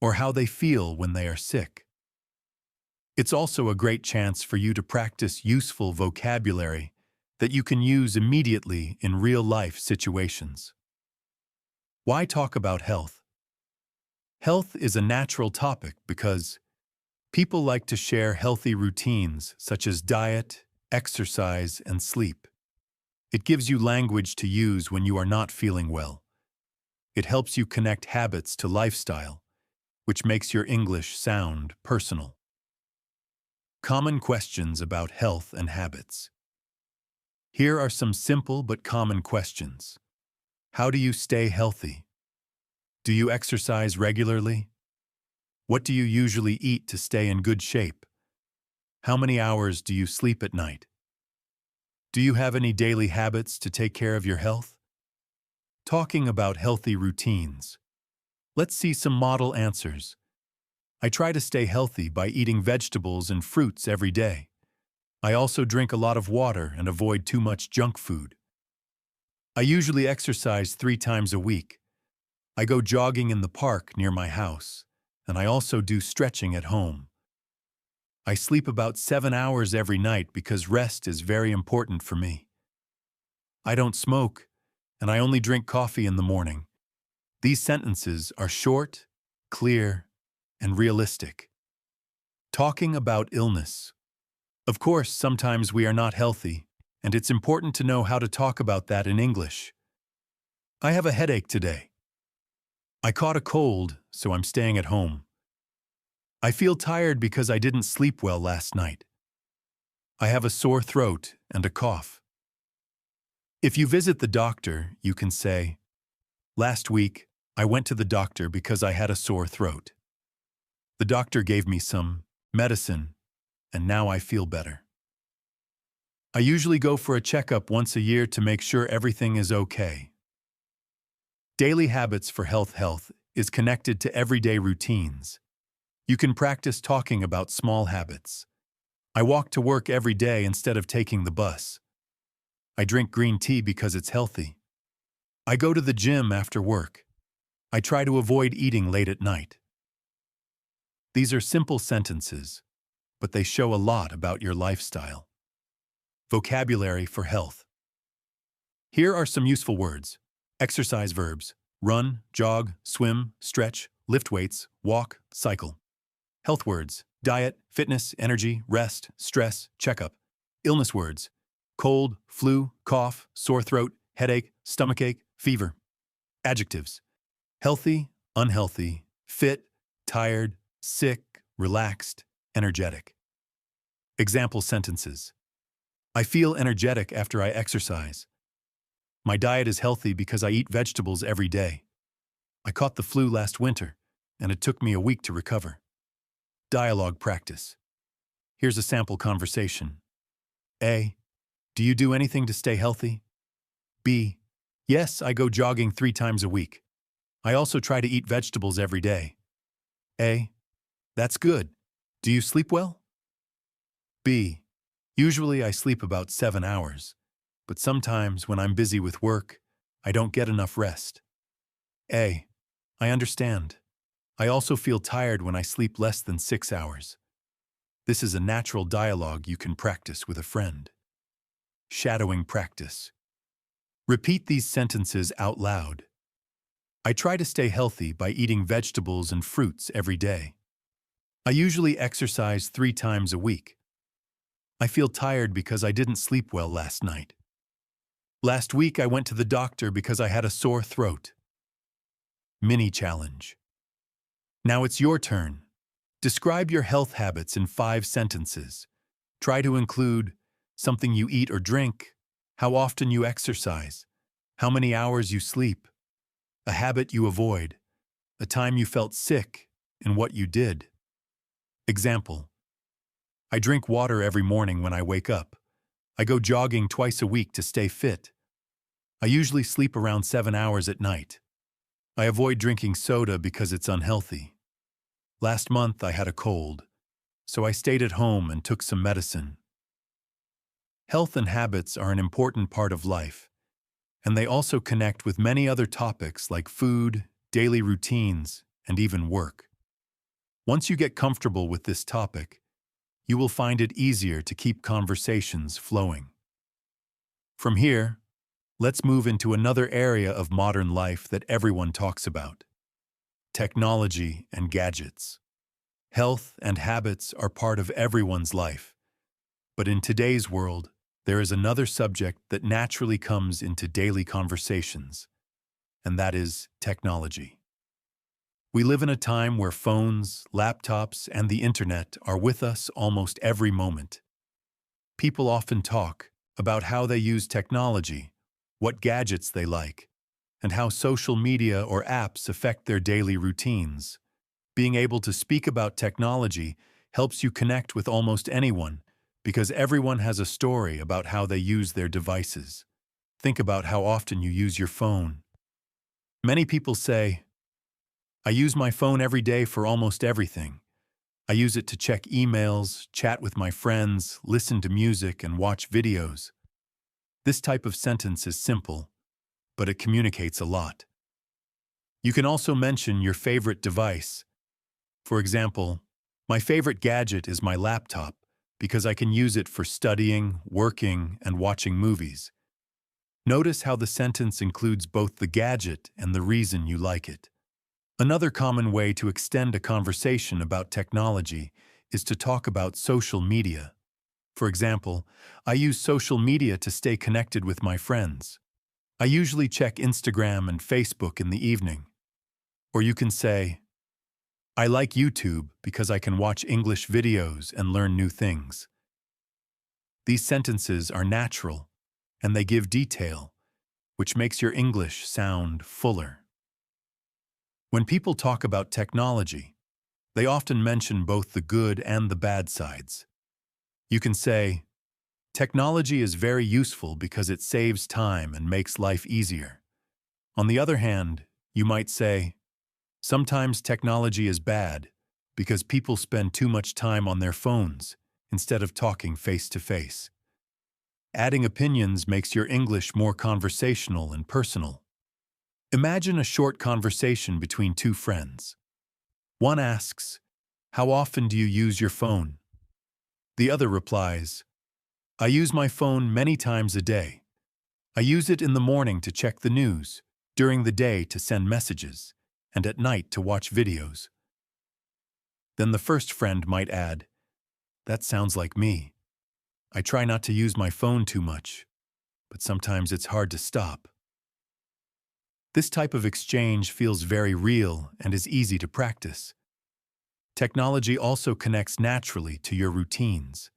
or how they feel when they are sick. It's also a great chance for you to practice useful vocabulary that you can use immediately in real-life situations. Why talk about health? Health is a natural topic because people like to share healthy routines such as diet, exercise, and sleep. It gives you language to use when you are not feeling well. It helps you connect habits to lifestyle, which makes your English sound personal. Common questions about health and habits. Here are some simple but common questions. How do you stay healthy? Do you exercise regularly? What do you usually eat to stay in good shape? How many hours do you sleep at night? Do you have any daily habits to take care of your health? Talking about healthy routines. Let's see some model answers. I try to stay healthy by eating vegetables and fruits every day. I also drink a lot of water and avoid too much junk food. I usually exercise 3 times a week. I go jogging in the park near my house, and I also do stretching at home. I sleep about 7 hours every night because rest is very important for me. I don't smoke, and I only drink coffee in the morning. These sentences are short, clear, and realistic. Talking about illness. Of course, sometimes we are not healthy, and it's important to know how to talk about that in English. I have a headache today. I caught a cold, so I'm staying at home. I feel tired because I didn't sleep well last night. I have a sore throat and a cough. If you visit the doctor, you can say, "Last week, I went to the doctor because I had a sore throat. The doctor gave me some medicine, and now I feel better." I usually go for a checkup once a year to make sure everything is okay. Daily habits for health is connected to everyday routines. You can practice talking about small habits. I walk to work every day instead of taking the bus. I drink green tea because it's healthy. I go to the gym after work. I try to avoid eating late at night. These are simple sentences, but they show a lot about your lifestyle. Vocabulary for health. Here are some useful words. Exercise verbs: run, jog, swim, stretch, lift weights, walk, cycle. Health words: diet, fitness, energy, rest, stress, checkup. Illness words: cold, flu, cough, sore throat, headache, stomachache, fever. Adjectives: healthy, unhealthy, fit, tired, sick, relaxed, energetic. Example sentences. I feel energetic after I exercise. My diet is healthy because I eat vegetables every day. I caught the flu last winter, and it took me a week to recover. Dialogue practice. Here's a sample conversation. A. Do you do anything to stay healthy? B. Yes, I go jogging 3 times a week. I also try to eat vegetables every day. A. That's good. Do you sleep well? B. Usually I sleep about 7 hours, but sometimes when I'm busy with work, I don't get enough rest. A. I understand. I also feel tired when I sleep less than 6 hours. This is a natural dialogue you can practice with a friend. Shadowing practice. Repeat these sentences out loud. I try to stay healthy by eating vegetables and fruits every day. I usually exercise 3 times a week. I feel tired because I didn't sleep well last night. Last week I went to the doctor because I had a sore throat. Mini challenge. Now it's your turn. Describe your health habits in 5 sentences. Try to include something you eat or drink, how often you exercise, how many hours you sleep, a habit you avoid, a time you felt sick, and what you did. Example. I drink water every morning when I wake up. I go jogging twice a week to stay fit. I usually sleep around 7 hours at night. I avoid drinking soda because it's unhealthy. Last month I had a cold, so I stayed at home and took some medicine. Health and habits are an important part of life, and they also connect with many other topics like food, daily routines, and even work. Once you get comfortable with this topic, you will find it easier to keep conversations flowing. From here, let's move into another area of modern life that everyone talks about: technology and gadgets. Health and habits are part of everyone's life, But in today's world, there is another subject that naturally comes into daily conversations, and that is technology. We live in a time where phones, laptops, and the internet are with us almost every moment. People often talk about how they use technology, what gadgets they like, and how social media or apps affect their daily routines. Being able to speak about technology helps you connect with almost anyone because everyone has a story about how they use their devices. Think about how often you use your phone. Many people say, "I use my phone every day for almost everything. I use it to check emails, chat with my friends, listen to music, and watch videos." This type of sentence is simple, but it communicates a lot. You can also mention your favorite device. For example, my favorite gadget is my laptop because I can use it for studying, working, and watching movies. Notice how the sentence includes both the gadget and the reason you like it. Another common way to extend a conversation about technology is to talk about social media. For example, I use social media to stay connected with my friends. I usually check Instagram and Facebook in the evening. Or you can say, "I like YouTube because I can watch English videos and learn new things." These sentences are natural, and they give detail, which makes your English sound fuller. When people talk about technology, they often mention both the good and the bad sides. You can say, "Technology is very useful because it saves time and makes life easier." On the other hand, you might say, "Sometimes technology is bad because people spend too much time on their phones instead of talking face to face." Adding opinions makes your English more conversational and personal. Imagine a short conversation between two friends. One asks, "How often do you use your phone?" The other replies, "I use my phone many times a day. I use it in the morning to check the news, during the day to send messages, and at night to watch videos." Then the first friend might add, "That sounds like me. I try not to use my phone too much, but sometimes it's hard to stop." This type of exchange feels very real and is easy to practice. Technology also connects naturally to your routines.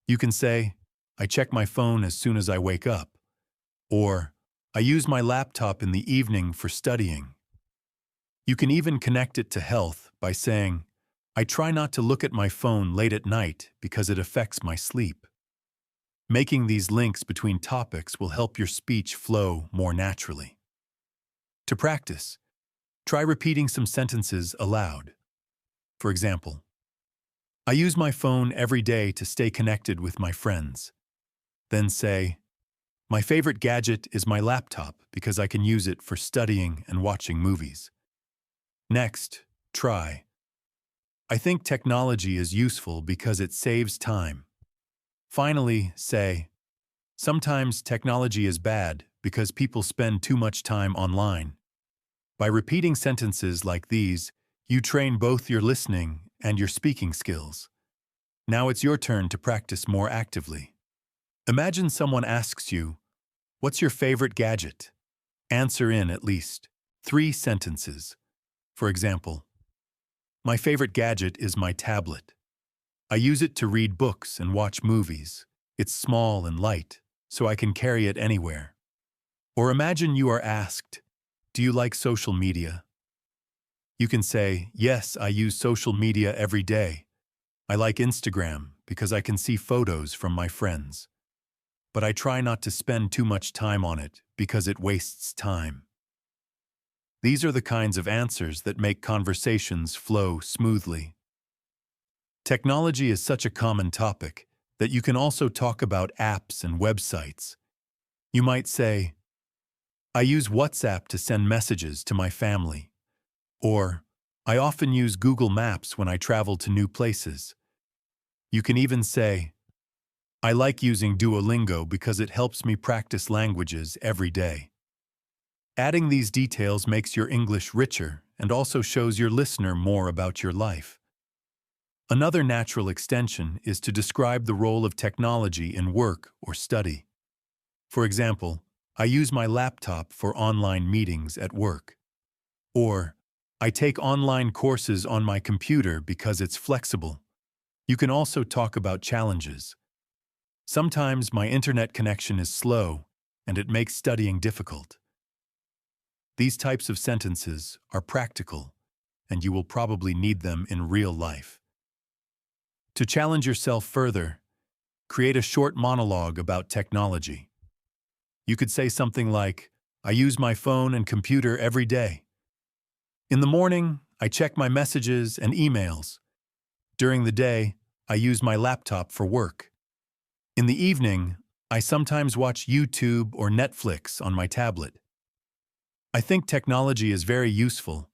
You can say, "I check my phone as soon as I wake up," or "I use my laptop in the evening for studying." You can even connect it to health by saying, "I try not to look at my phone late at night because it affects my sleep." Making these links between topics will help your speech flow more naturally. To practice, try repeating some sentences aloud. For example, "I use my phone every day to stay connected with my friends." Then say, "My favorite gadget is my laptop because I can use it for studying and watching movies." Next, try, "I think technology is useful because it saves time." Finally, say, "Sometimes technology is bad because people spend too much time online." By repeating sentences like these, you train both your listening and your speaking skills. Now it's your turn to practice more actively. Imagine someone asks you, "What's your favorite gadget?" Answer in at least 3 sentences. For example, "My favorite gadget is my tablet. I use it to read books and watch movies. It's small and light, so I can carry it anywhere." Or imagine you are asked, "Do you like social media?" You can say, "Yes, I use social media every day. I like Instagram because I can see photos from my friends. But I try not to spend too much time on it because it wastes time." These are the kinds of answers that make conversations flow smoothly. Technology is such a common topic that you can also talk about apps and websites. You might say, "I use WhatsApp to send messages to my family." Or, "I often use Google Maps when I travel to new places." You can even say, "I like using Duolingo because it helps me practice languages every day." Adding these details makes your English richer and also shows your listener more about your life. Another natural extension is to describe the role of technology in work or study. For example, I use my laptop for online meetings at work. Or, I take online courses on my computer because it's flexible. You can also talk about challenges. Sometimes my internet connection is slow, and it makes studying difficult. These types of sentences are practical, and you will probably need them in real life. To challenge yourself further, create a short monologue about technology. You could say something like, I use my phone and computer every day. In the morning, I check my messages and emails. During the day, I use my laptop for work. In the evening, I sometimes watch YouTube or Netflix on my tablet. I think technology is very useful,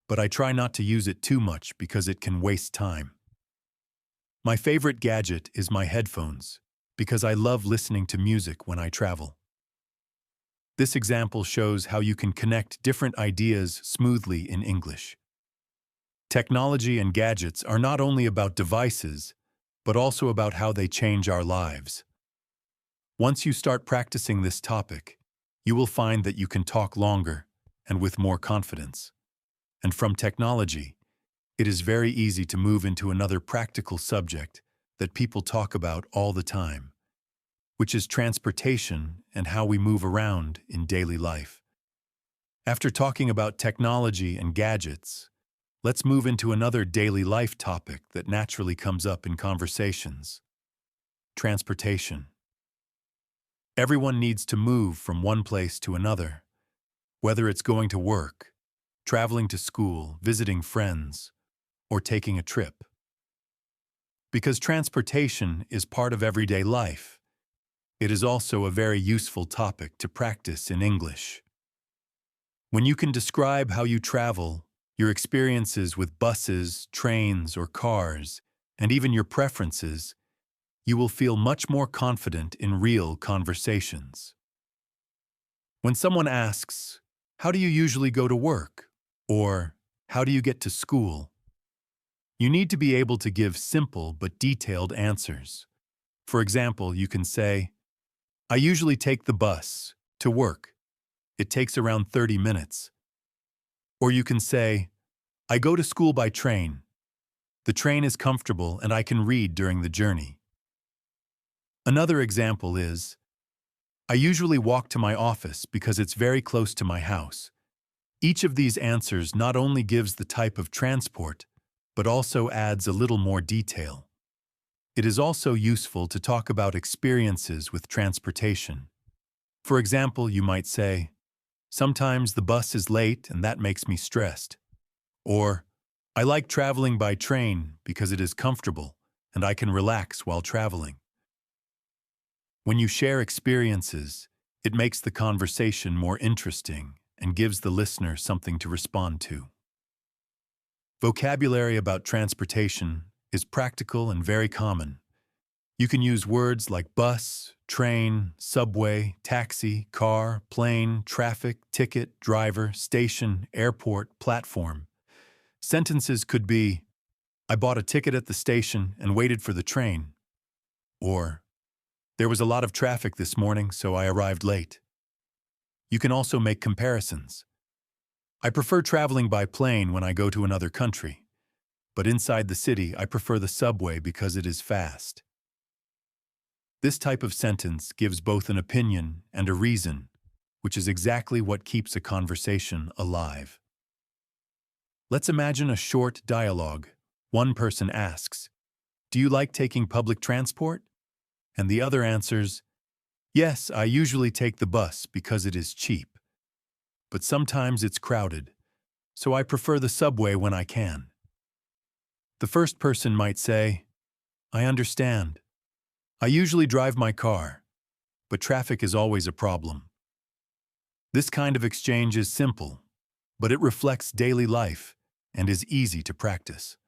but I try not to use it too much because it can waste time. My favorite gadget is my headphones, because I love listening to music when I travel. This example shows how you can connect different ideas smoothly in English. Technology and gadgets are not only about devices, but also about how they change our lives. Once you start practicing this topic, you will find that you can talk longer and with more confidence. And from technology, it is very easy to move into another practical subject that people talk about all the time, which is transportation and how we move around in daily life. After talking about technology and gadgets, let's move into another daily life topic that naturally comes up in conversations: transportation. Everyone needs to move from one place to another, whether it's going to work, traveling to school, visiting friends, or taking a trip. Because transportation is part of everyday life, it is also a very useful topic to practice in English. When you can describe how you travel, your experiences with buses, trains, or cars, and even your preferences, you will feel much more confident in real conversations. When someone asks, "How do you usually go to work?" or "How do you get to school?" you need to be able to give simple but detailed answers. For example, you can say, I usually take the bus to work. It takes around 30 minutes. Or you can say, I go to school by train. The train is comfortable and I can read during the journey. Another example is, I usually walk to my office because it's very close to my house. Each of these answers not only gives the type of transport, but also adds a little more detail. It is also useful to talk about experiences with transportation. For example, you might say, sometimes the bus is late and that makes me stressed. Or, I like traveling by train because it is comfortable and I can relax while traveling. When you share experiences, it makes the conversation more interesting and gives the listener something to respond to. Vocabulary about transportation is practical and very common. You can use words like bus, train, subway, taxi, car, plane, traffic, ticket, driver, station, airport, platform. Sentences could be, I bought a ticket at the station and waited for the train. Or, there was a lot of traffic this morning, so I arrived late. You can also make comparisons. I prefer traveling by plane when I go to another country, but inside the city I prefer the subway because it is fast. This type of sentence gives both an opinion and a reason, which is exactly what keeps a conversation alive. Let's imagine a short dialogue. One person asks, Do you like taking public transport? And the other answers, Yes, I usually take the bus because it is cheap. But sometimes it's crowded, so I prefer the subway when I can. The first person might say, I understand. I usually drive my car, but traffic is always a problem. This kind of exchange is simple, but it reflects daily life and is easy to practice.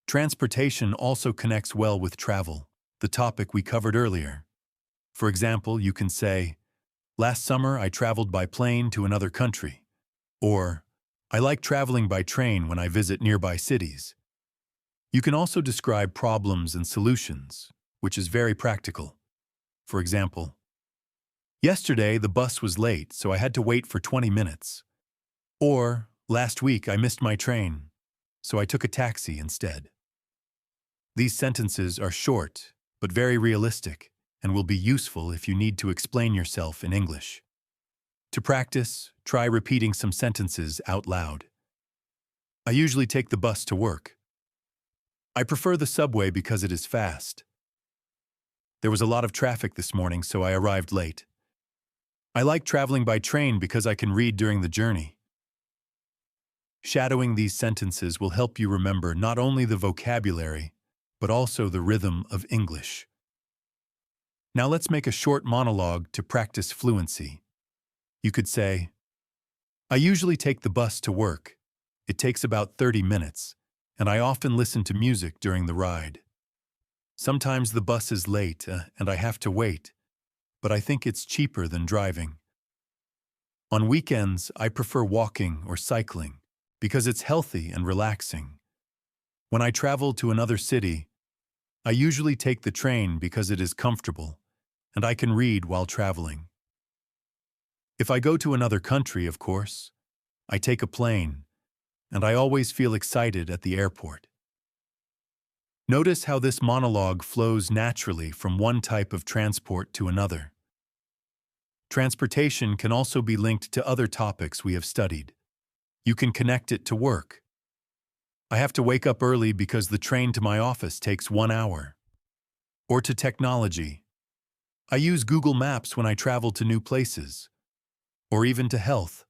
Transportation also connects well with travel, the topic we covered earlier. For example, you can say, Last summer I traveled by plane to another country. Or, I like traveling by train when I visit nearby cities. You can also describe problems and solutions, which is very practical. For example, yesterday the bus was late, so I had to wait for 20 minutes. Or, last week I missed my train, so I took a taxi instead. These sentences are short, but very realistic, and will be useful if you need to explain yourself in English. To practice, try repeating some sentences out loud. I usually take the bus to work. I prefer the subway because it is fast. There was a lot of traffic this morning, so I arrived late. I like traveling by train because I can read during the journey. Shadowing these sentences will help you remember not only the vocabulary, but also the rhythm of English. Now let's make a short monologue to practice fluency. You could say, I usually take the bus to work. It takes about 30 minutes, and I often listen to music during the ride. Sometimes the bus is late, and I have to wait, but I think it's cheaper than driving. On weekends, I prefer walking or cycling because it's healthy and relaxing. When I travel to another city, I usually take the train because it is comfortable, and I can read while traveling. If I go to another country, of course, I take a plane, and I always feel excited at the airport. Notice how this monologue flows naturally from one type of transport to another. Transportation can also be linked to other topics we have studied. You can connect it to work. I have to wake up early because the train to my office takes 1 hour. Or to technology. I use Google Maps when I travel to new places. Or even to health.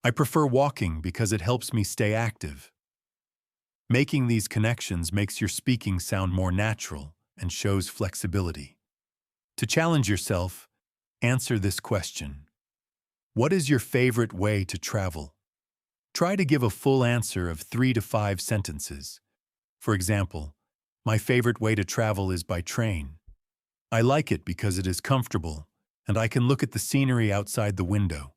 I prefer walking because it helps me stay active. Making these connections makes your speaking sound more natural and shows flexibility. To challenge yourself, answer this question. What is your favorite way to travel? Try to give a full answer of 3 to 5 sentences. For example, my favorite way to travel is by train. I like it because it is comfortable, and I can look at the scenery outside the window.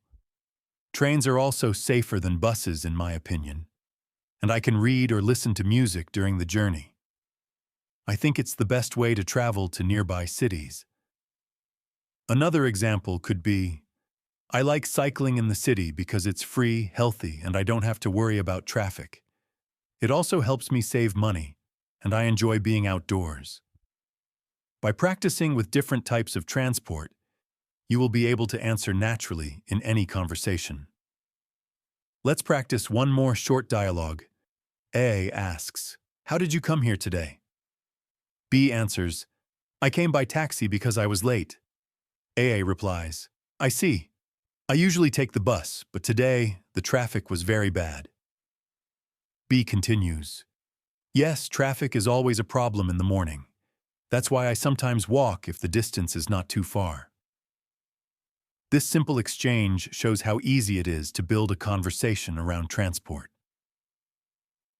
Trains are also safer than buses, in my opinion, and I can read or listen to music during the journey. I think it's the best way to travel to nearby cities. Another example could be, I like cycling in the city because it's free, healthy, and I don't have to worry about traffic. It also helps me save money, and I enjoy being outdoors. By practicing with different types of transport, you will be able to answer naturally in any conversation. Let's practice one more short dialogue. A asks, how did you come here today? B answers, I came by taxi because I was late. A replies, I see. I usually take the bus, but today the traffic was very bad. B continues, yes, traffic is always a problem in the morning. That's why I sometimes walk if the distance is not too far. This simple exchange shows how easy it is to build a conversation around transport.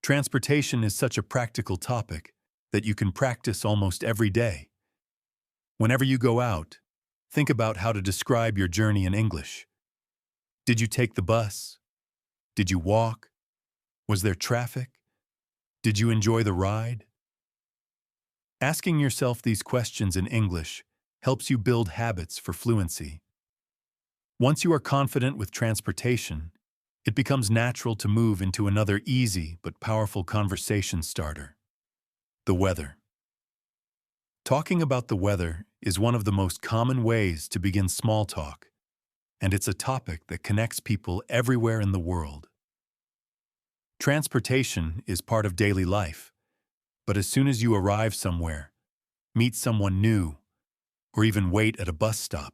Transportation is such a practical topic that you can practice almost every day. Whenever you go out, think about how to describe your journey in English. Did you take the bus? Did you walk? Was there traffic? Did you enjoy the ride? Asking yourself these questions in English helps you build habits for fluency. Once you are confident with transportation, it becomes natural to move into another easy but powerful conversation starter. The weather. Talking about the weather is one of the most common ways to begin small talk, and it's a topic that connects people everywhere in the world. Transportation is part of daily life, but as soon as you arrive somewhere, meet someone new, or even wait at a bus stop,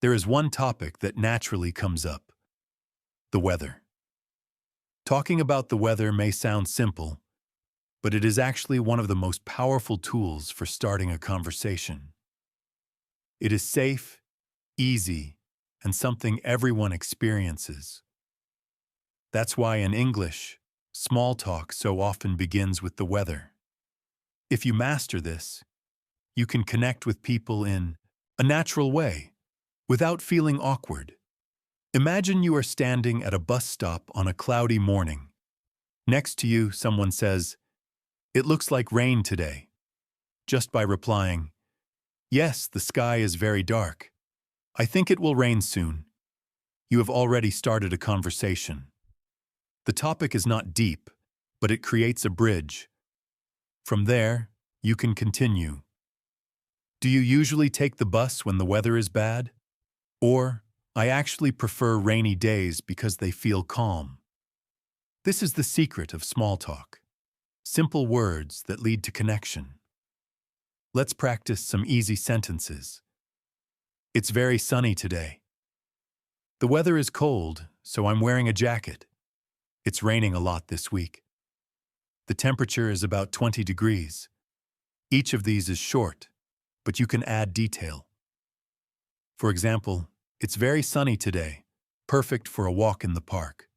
there is one topic that naturally comes up: the weather. Talking about the weather may sound simple, but it is actually one of the most powerful tools for starting a conversation. It is safe, easy, and something everyone experiences. That's why in English, small talk so often begins with the weather. If you master this, you can connect with people in a natural way, without feeling awkward. Imagine you are standing at a bus stop on a cloudy morning. Next to you, someone says, "It looks like rain today." Just by replying, "Yes, the sky is very dark. I think it will rain soon," you have already started a conversation. The topic is not deep, but it creates a bridge. From there, you can continue. "Do you usually take the bus when the weather is bad?" Or, "I actually prefer rainy days because they feel calm." This is the secret of small talk. Simple words that lead to connection. Let's practice some easy sentences. It's very sunny today. The weather is cold, so I'm wearing a jacket. It's raining a lot this week. The temperature is about 20 degrees. Each of these is short, but you can add detail. For example, it's very sunny today, perfect for a walk in the park.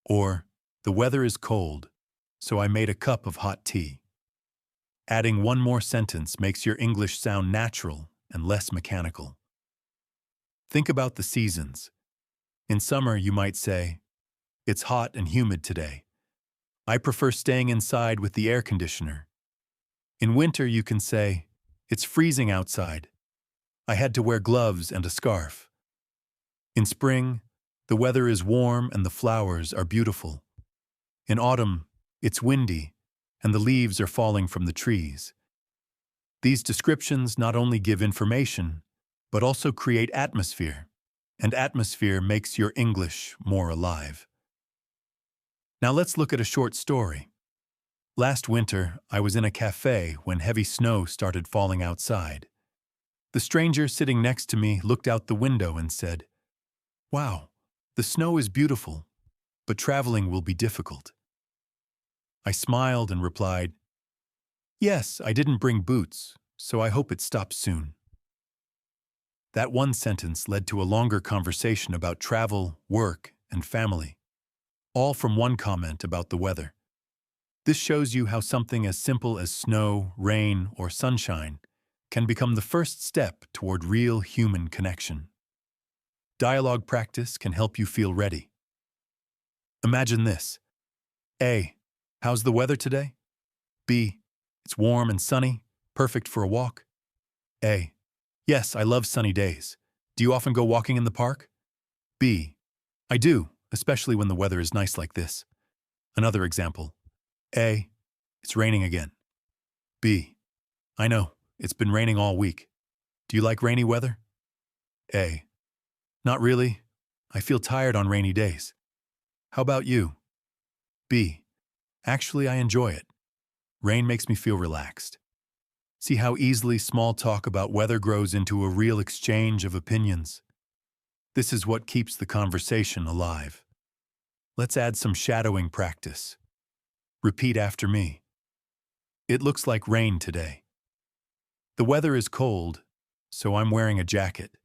Or, the weather is cold, so I made a cup of hot tea. Adding one more sentence makes your English sound natural and less mechanical. Think about the seasons. In summer, you might say, "It's hot and humid today. I prefer staying inside with the air conditioner." In winter, you can say, "It's freezing outside. I had to wear gloves and a scarf." In spring, the weather is warm and the flowers are beautiful. In autumn, it's windy and the leaves are falling from the trees. These descriptions not only give information, but also create atmosphere, and atmosphere makes your English more alive. Now let's look at a short story. Last winter, I was in a cafe when heavy snow started falling outside. The stranger sitting next to me looked out the window and said, "Wow, the snow is beautiful, but traveling will be difficult." I smiled and replied, "Yes, I didn't bring boots, so I hope it stops soon." That one sentence led to a longer conversation about travel, work, and family, all from one comment about the weather. This shows you how something as simple as snow, rain, or sunshine can become the first step toward real human connection. Dialogue practice can help you feel ready. Imagine this. A. How's the weather today? B. It's warm and sunny, perfect for a walk. A. Yes, I love sunny days. Do you often go walking in the park? B. I do, especially when the weather is nice like this. Another example. A. It's raining again. B. I know, it's been raining all week. Do you like rainy weather? A. Not really. I feel tired on rainy days. How about you? B. Actually, I enjoy it. Rain makes me feel relaxed. See how easily small talk about weather grows into a real exchange of opinions. This is what keeps the conversation alive. Let's add some shadowing practice. Repeat after me. It looks like rain today. The weather is cold, so I'm wearing a jacket.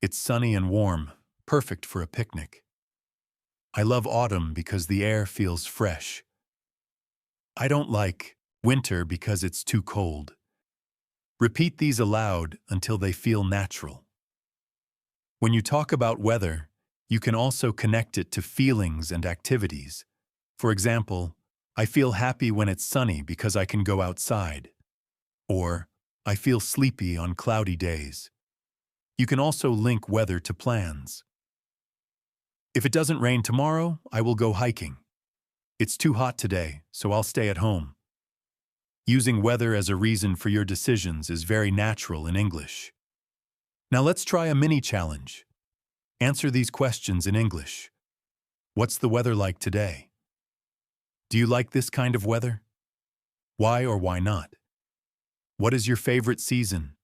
It's sunny and warm, perfect for a picnic. I love autumn because the air feels fresh. I don't like winter because it's too cold. Repeat these aloud until they feel natural. When you talk about weather, you can also connect it to feelings and activities. For example, I feel happy when it's sunny because I can go outside. Or, I feel sleepy on cloudy days. You can also link weather to plans. If it doesn't rain tomorrow, I will go hiking. It's too hot today, so I'll stay at home. Using weather as a reason for your decisions is very natural in English. Now let's try a mini challenge. Answer these questions in English. What's the weather like today? Do you like this kind of weather? Why or why not? What is your favorite season?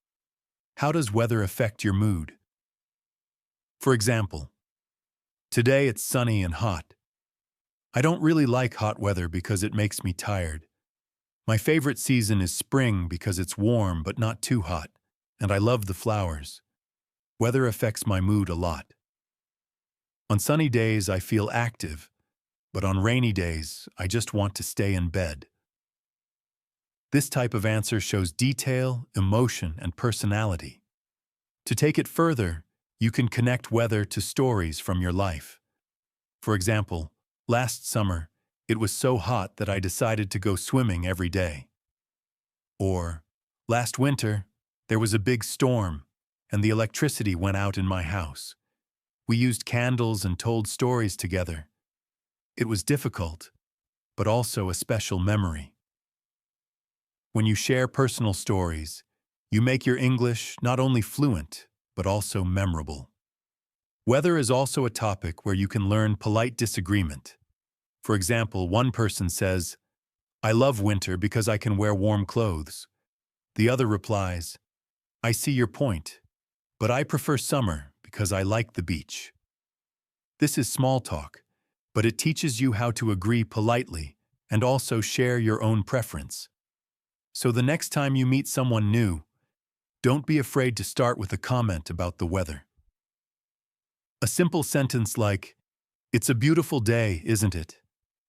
How does weather affect your mood? For example, today it's sunny and hot. I don't really like hot weather because it makes me tired. My favorite season is spring because it's warm but not too hot, and I love the flowers. Weather affects my mood a lot. On sunny days, I feel active, but on rainy days, I just want to stay in bed. This type of answer shows detail, emotion, and personality. To take it further, you can connect weather to stories from your life. For example, last summer, It was so hot that I decided to go swimming every day. Or, last winter, there was a big storm, and the electricity went out in my house. We used candles and told stories together. It was difficult, but also a special memory. When you share personal stories, you make your English not only fluent, but also memorable. Weather is also a topic where you can learn polite disagreement. For example, one person says, "I love winter because I can wear warm clothes." The other replies, "I see your point, but I prefer summer because I like the beach." This is small talk, but it teaches you how to agree politely and also share your own preference. So the next time you meet someone new, don't be afraid to start with a comment about the weather. A simple sentence like, "It's a beautiful day, isn't it?"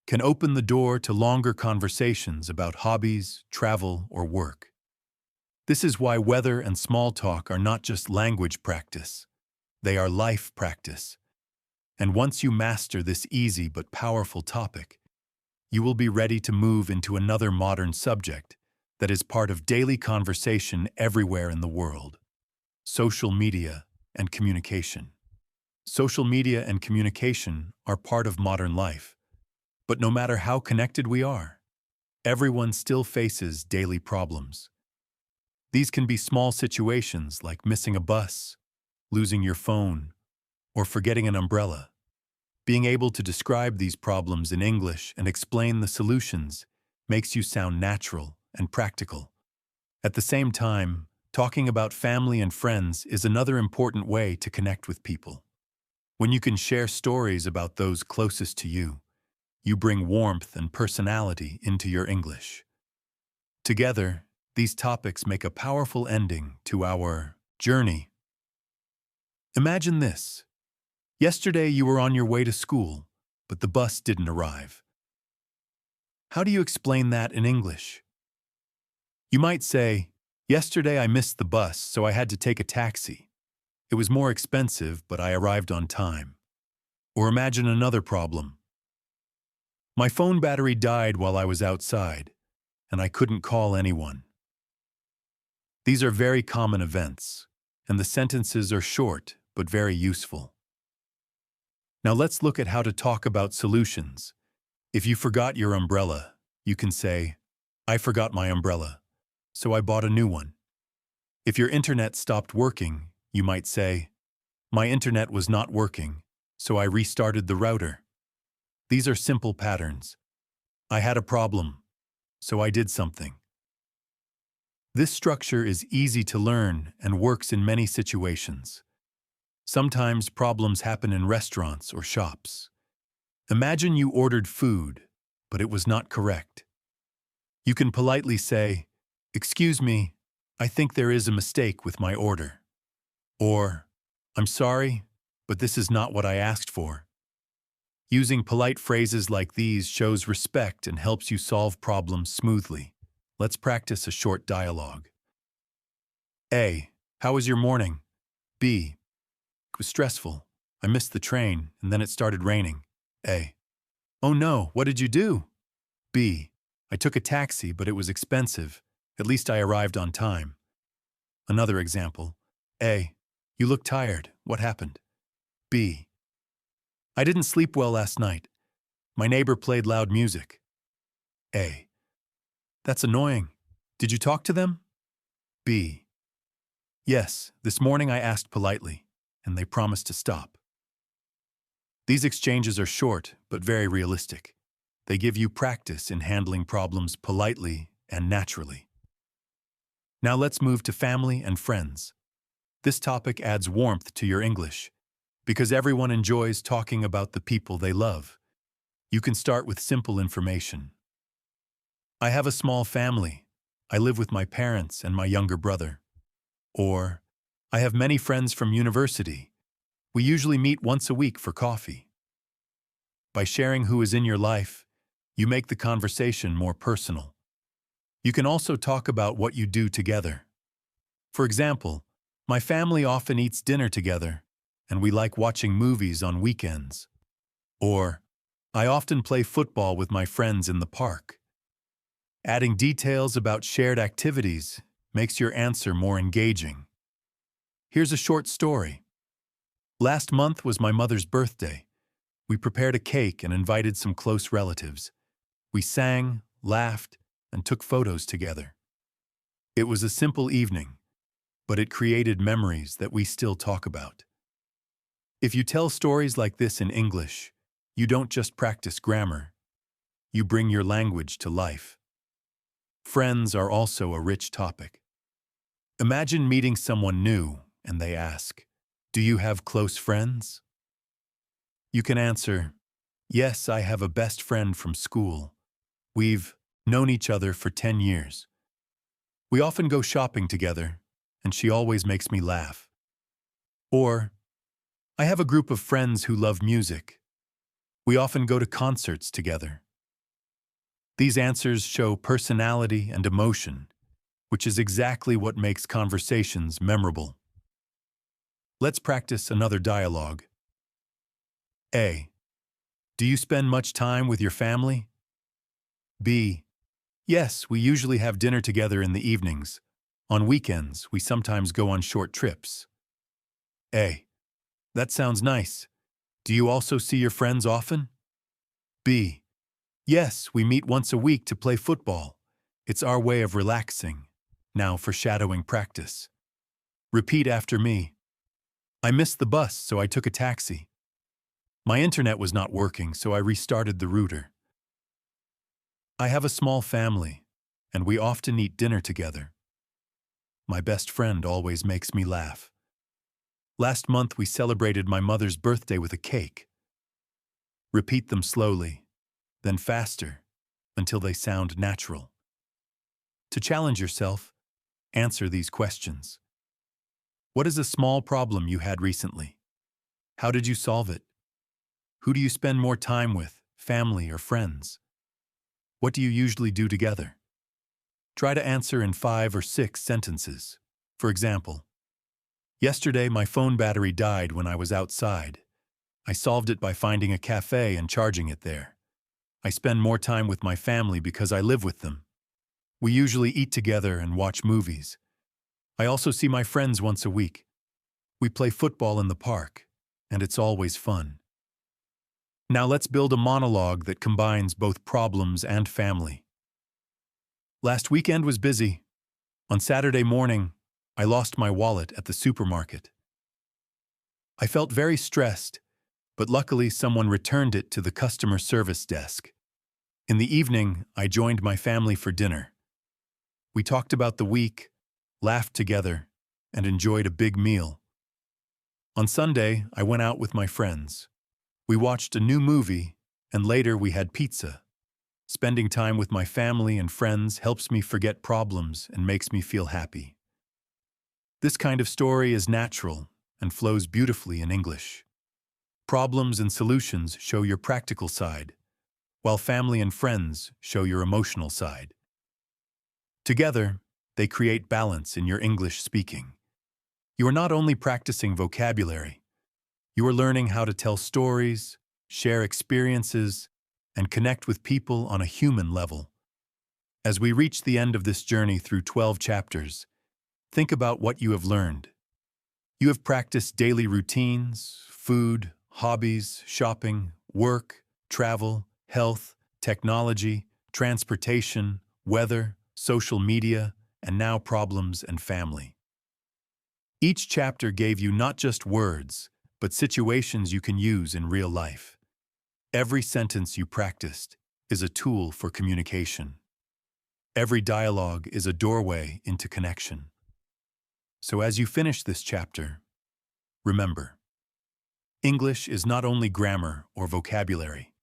can open the door to longer conversations about hobbies, travel, or work. This is why weather and small talk are not just language practice. They are life practice. And once you master this easy but powerful topic, you will be ready to move into another modern subject that is part of daily conversation everywhere in the world: social media and communication. Social media and communication are part of modern life, but no matter how connected we are, everyone still faces daily problems. These can be small situations like missing a bus, losing your phone, or forgetting an umbrella. Being able to describe these problems in English and explain the solutions makes you sound natural and practical. At the same time, talking about family and friends is another important way to connect with people. When you can share stories about those closest to you, you bring warmth and personality into your English. Together, these topics make a powerful ending to our journey. Imagine this. Yesterday you were on your way to school, but the bus didn't arrive. How do you explain that in English? You might say, "Yesterday I missed the bus, so I had to take a taxi. It was more expensive, but I arrived on time." Or imagine another problem. "My phone battery died while I was outside, and I couldn't call anyone." These are very common events, and the sentences are short but very useful. Now let's look at how to talk about solutions. If you forgot your umbrella, you can say, "I forgot my umbrella, so I bought a new one." If your internet stopped working, you might say, "My internet was not working, so I restarted the router." These are simple patterns. "I had a problem, so I did something." This structure is easy to learn and works in many situations. Sometimes problems happen in restaurants or shops. Imagine you ordered food, but it was not correct. You can politely say, "Excuse me, I think there is a mistake with my order." Or, "I'm sorry, but this is not what I asked for." Using polite phrases like these shows respect and helps you solve problems smoothly. Let's practice a short dialogue. A. How was your morning? B. It was stressful. I missed the train, and then it started raining. A. Oh no, what did you do? B. I took a taxi, but it was expensive. At least I arrived on time. Another example. A. You look tired. What happened? B. I didn't sleep well last night. My neighbor played loud music. A. That's annoying. Did you talk to them? B. Yes, this morning I asked politely, and they promised to stop. These exchanges are short, but very realistic. They give you practice in handling problems politely and naturally. Now let's move to family and friends. This topic adds warmth to your English, because everyone enjoys talking about the people they love. You can start with simple information. I have a small family. I live with my parents and my younger brother. Or, I have many friends from university. We usually meet once a week for coffee. By sharing who is in your life, you make the conversation more personal. You can also talk about what you do together. For example, my family often eats dinner together, and we like watching movies on weekends. Or, I often play football with my friends in the park. Adding details about shared activities makes your answer more engaging. Here's a short story. Last month was my mother's birthday. We prepared a cake and invited some close relatives. We sang, laughed, and took photos together. It was a simple evening, but it created memories that we still talk about. If you tell stories like this in English, you don't just practice grammar. You bring your language to life. Friends are also a rich topic. Imagine meeting someone new and they ask, "Do you have close friends?" You can answer, "Yes, I have a best friend from school. We've known each other for 10 years. We often go shopping together, and she always makes me laugh." Or, "I have a group of friends who love music. We often go to concerts together." These answers show personality and emotion, which is exactly what makes conversations memorable. Let's practice another dialogue. A. Do you spend much time with your family? B. Yes, we usually have dinner together in the evenings. On weekends, we sometimes go on short trips. A. That sounds nice. Do you also see your friends often? B. Yes, we meet once a week to play football. It's our way of relaxing. Now for shadowing practice. Repeat after me. I missed the bus, so I took a taxi. My internet was not working, so I restarted the router. I have a small family, and we often eat dinner together. My best friend always makes me laugh. Last month we celebrated my mother's birthday with a cake. Repeat them slowly, then faster, until they sound natural. To challenge yourself, answer these questions. What is a small problem you had recently? How did you solve it? Who do you spend more time with, family or friends? What do you usually do together? Try to answer in 5 or 6 sentences. For example, yesterday my phone battery died when I was outside. I solved it by finding a cafe and charging it there. I spend more time with my family because I live with them. We usually eat together and watch movies. I also see my friends once a week. We play football in the park, and it's always fun. Now let's build a monologue that combines both problems and family. Last weekend was busy. On Saturday morning, I lost my wallet at the supermarket. I felt very stressed, but luckily someone returned it to the customer service desk. In the evening, I joined my family for dinner. We talked about the week, laughed together, and enjoyed a big meal. On Sunday, I went out with my friends. We watched a new movie, and later we had pizza. Spending time with my family and friends helps me forget problems and makes me feel happy. This kind of story is natural and flows beautifully in English. Problems and solutions show your practical side, while family and friends show your emotional side. Together, they create balance in your English speaking. You are not only practicing vocabulary, you are learning how to tell stories, share experiences, and connect with people on a human level. As we reach the end of this journey through 12 chapters, think about what you have learned. You have practiced daily routines, food, hobbies, shopping, work, travel, health, technology, transportation, weather, social media, and now problems and family. Each chapter gave you not just words, but situations you can use in real life. Every sentence you practiced is a tool for communication. Every dialogue is a doorway into connection. So as you finish this chapter, remember, English is not only grammar or vocabulary.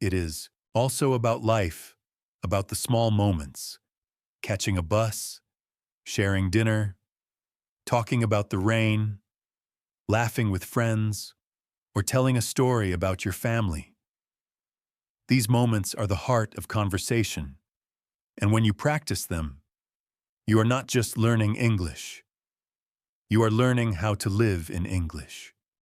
It is also about life, about the small moments, catching a bus, sharing dinner, talking about the rain, laughing with friends, or telling a story about your family. These moments are the heart of conversation, and when you practice them, you are not just learning English. You are learning how to live in English.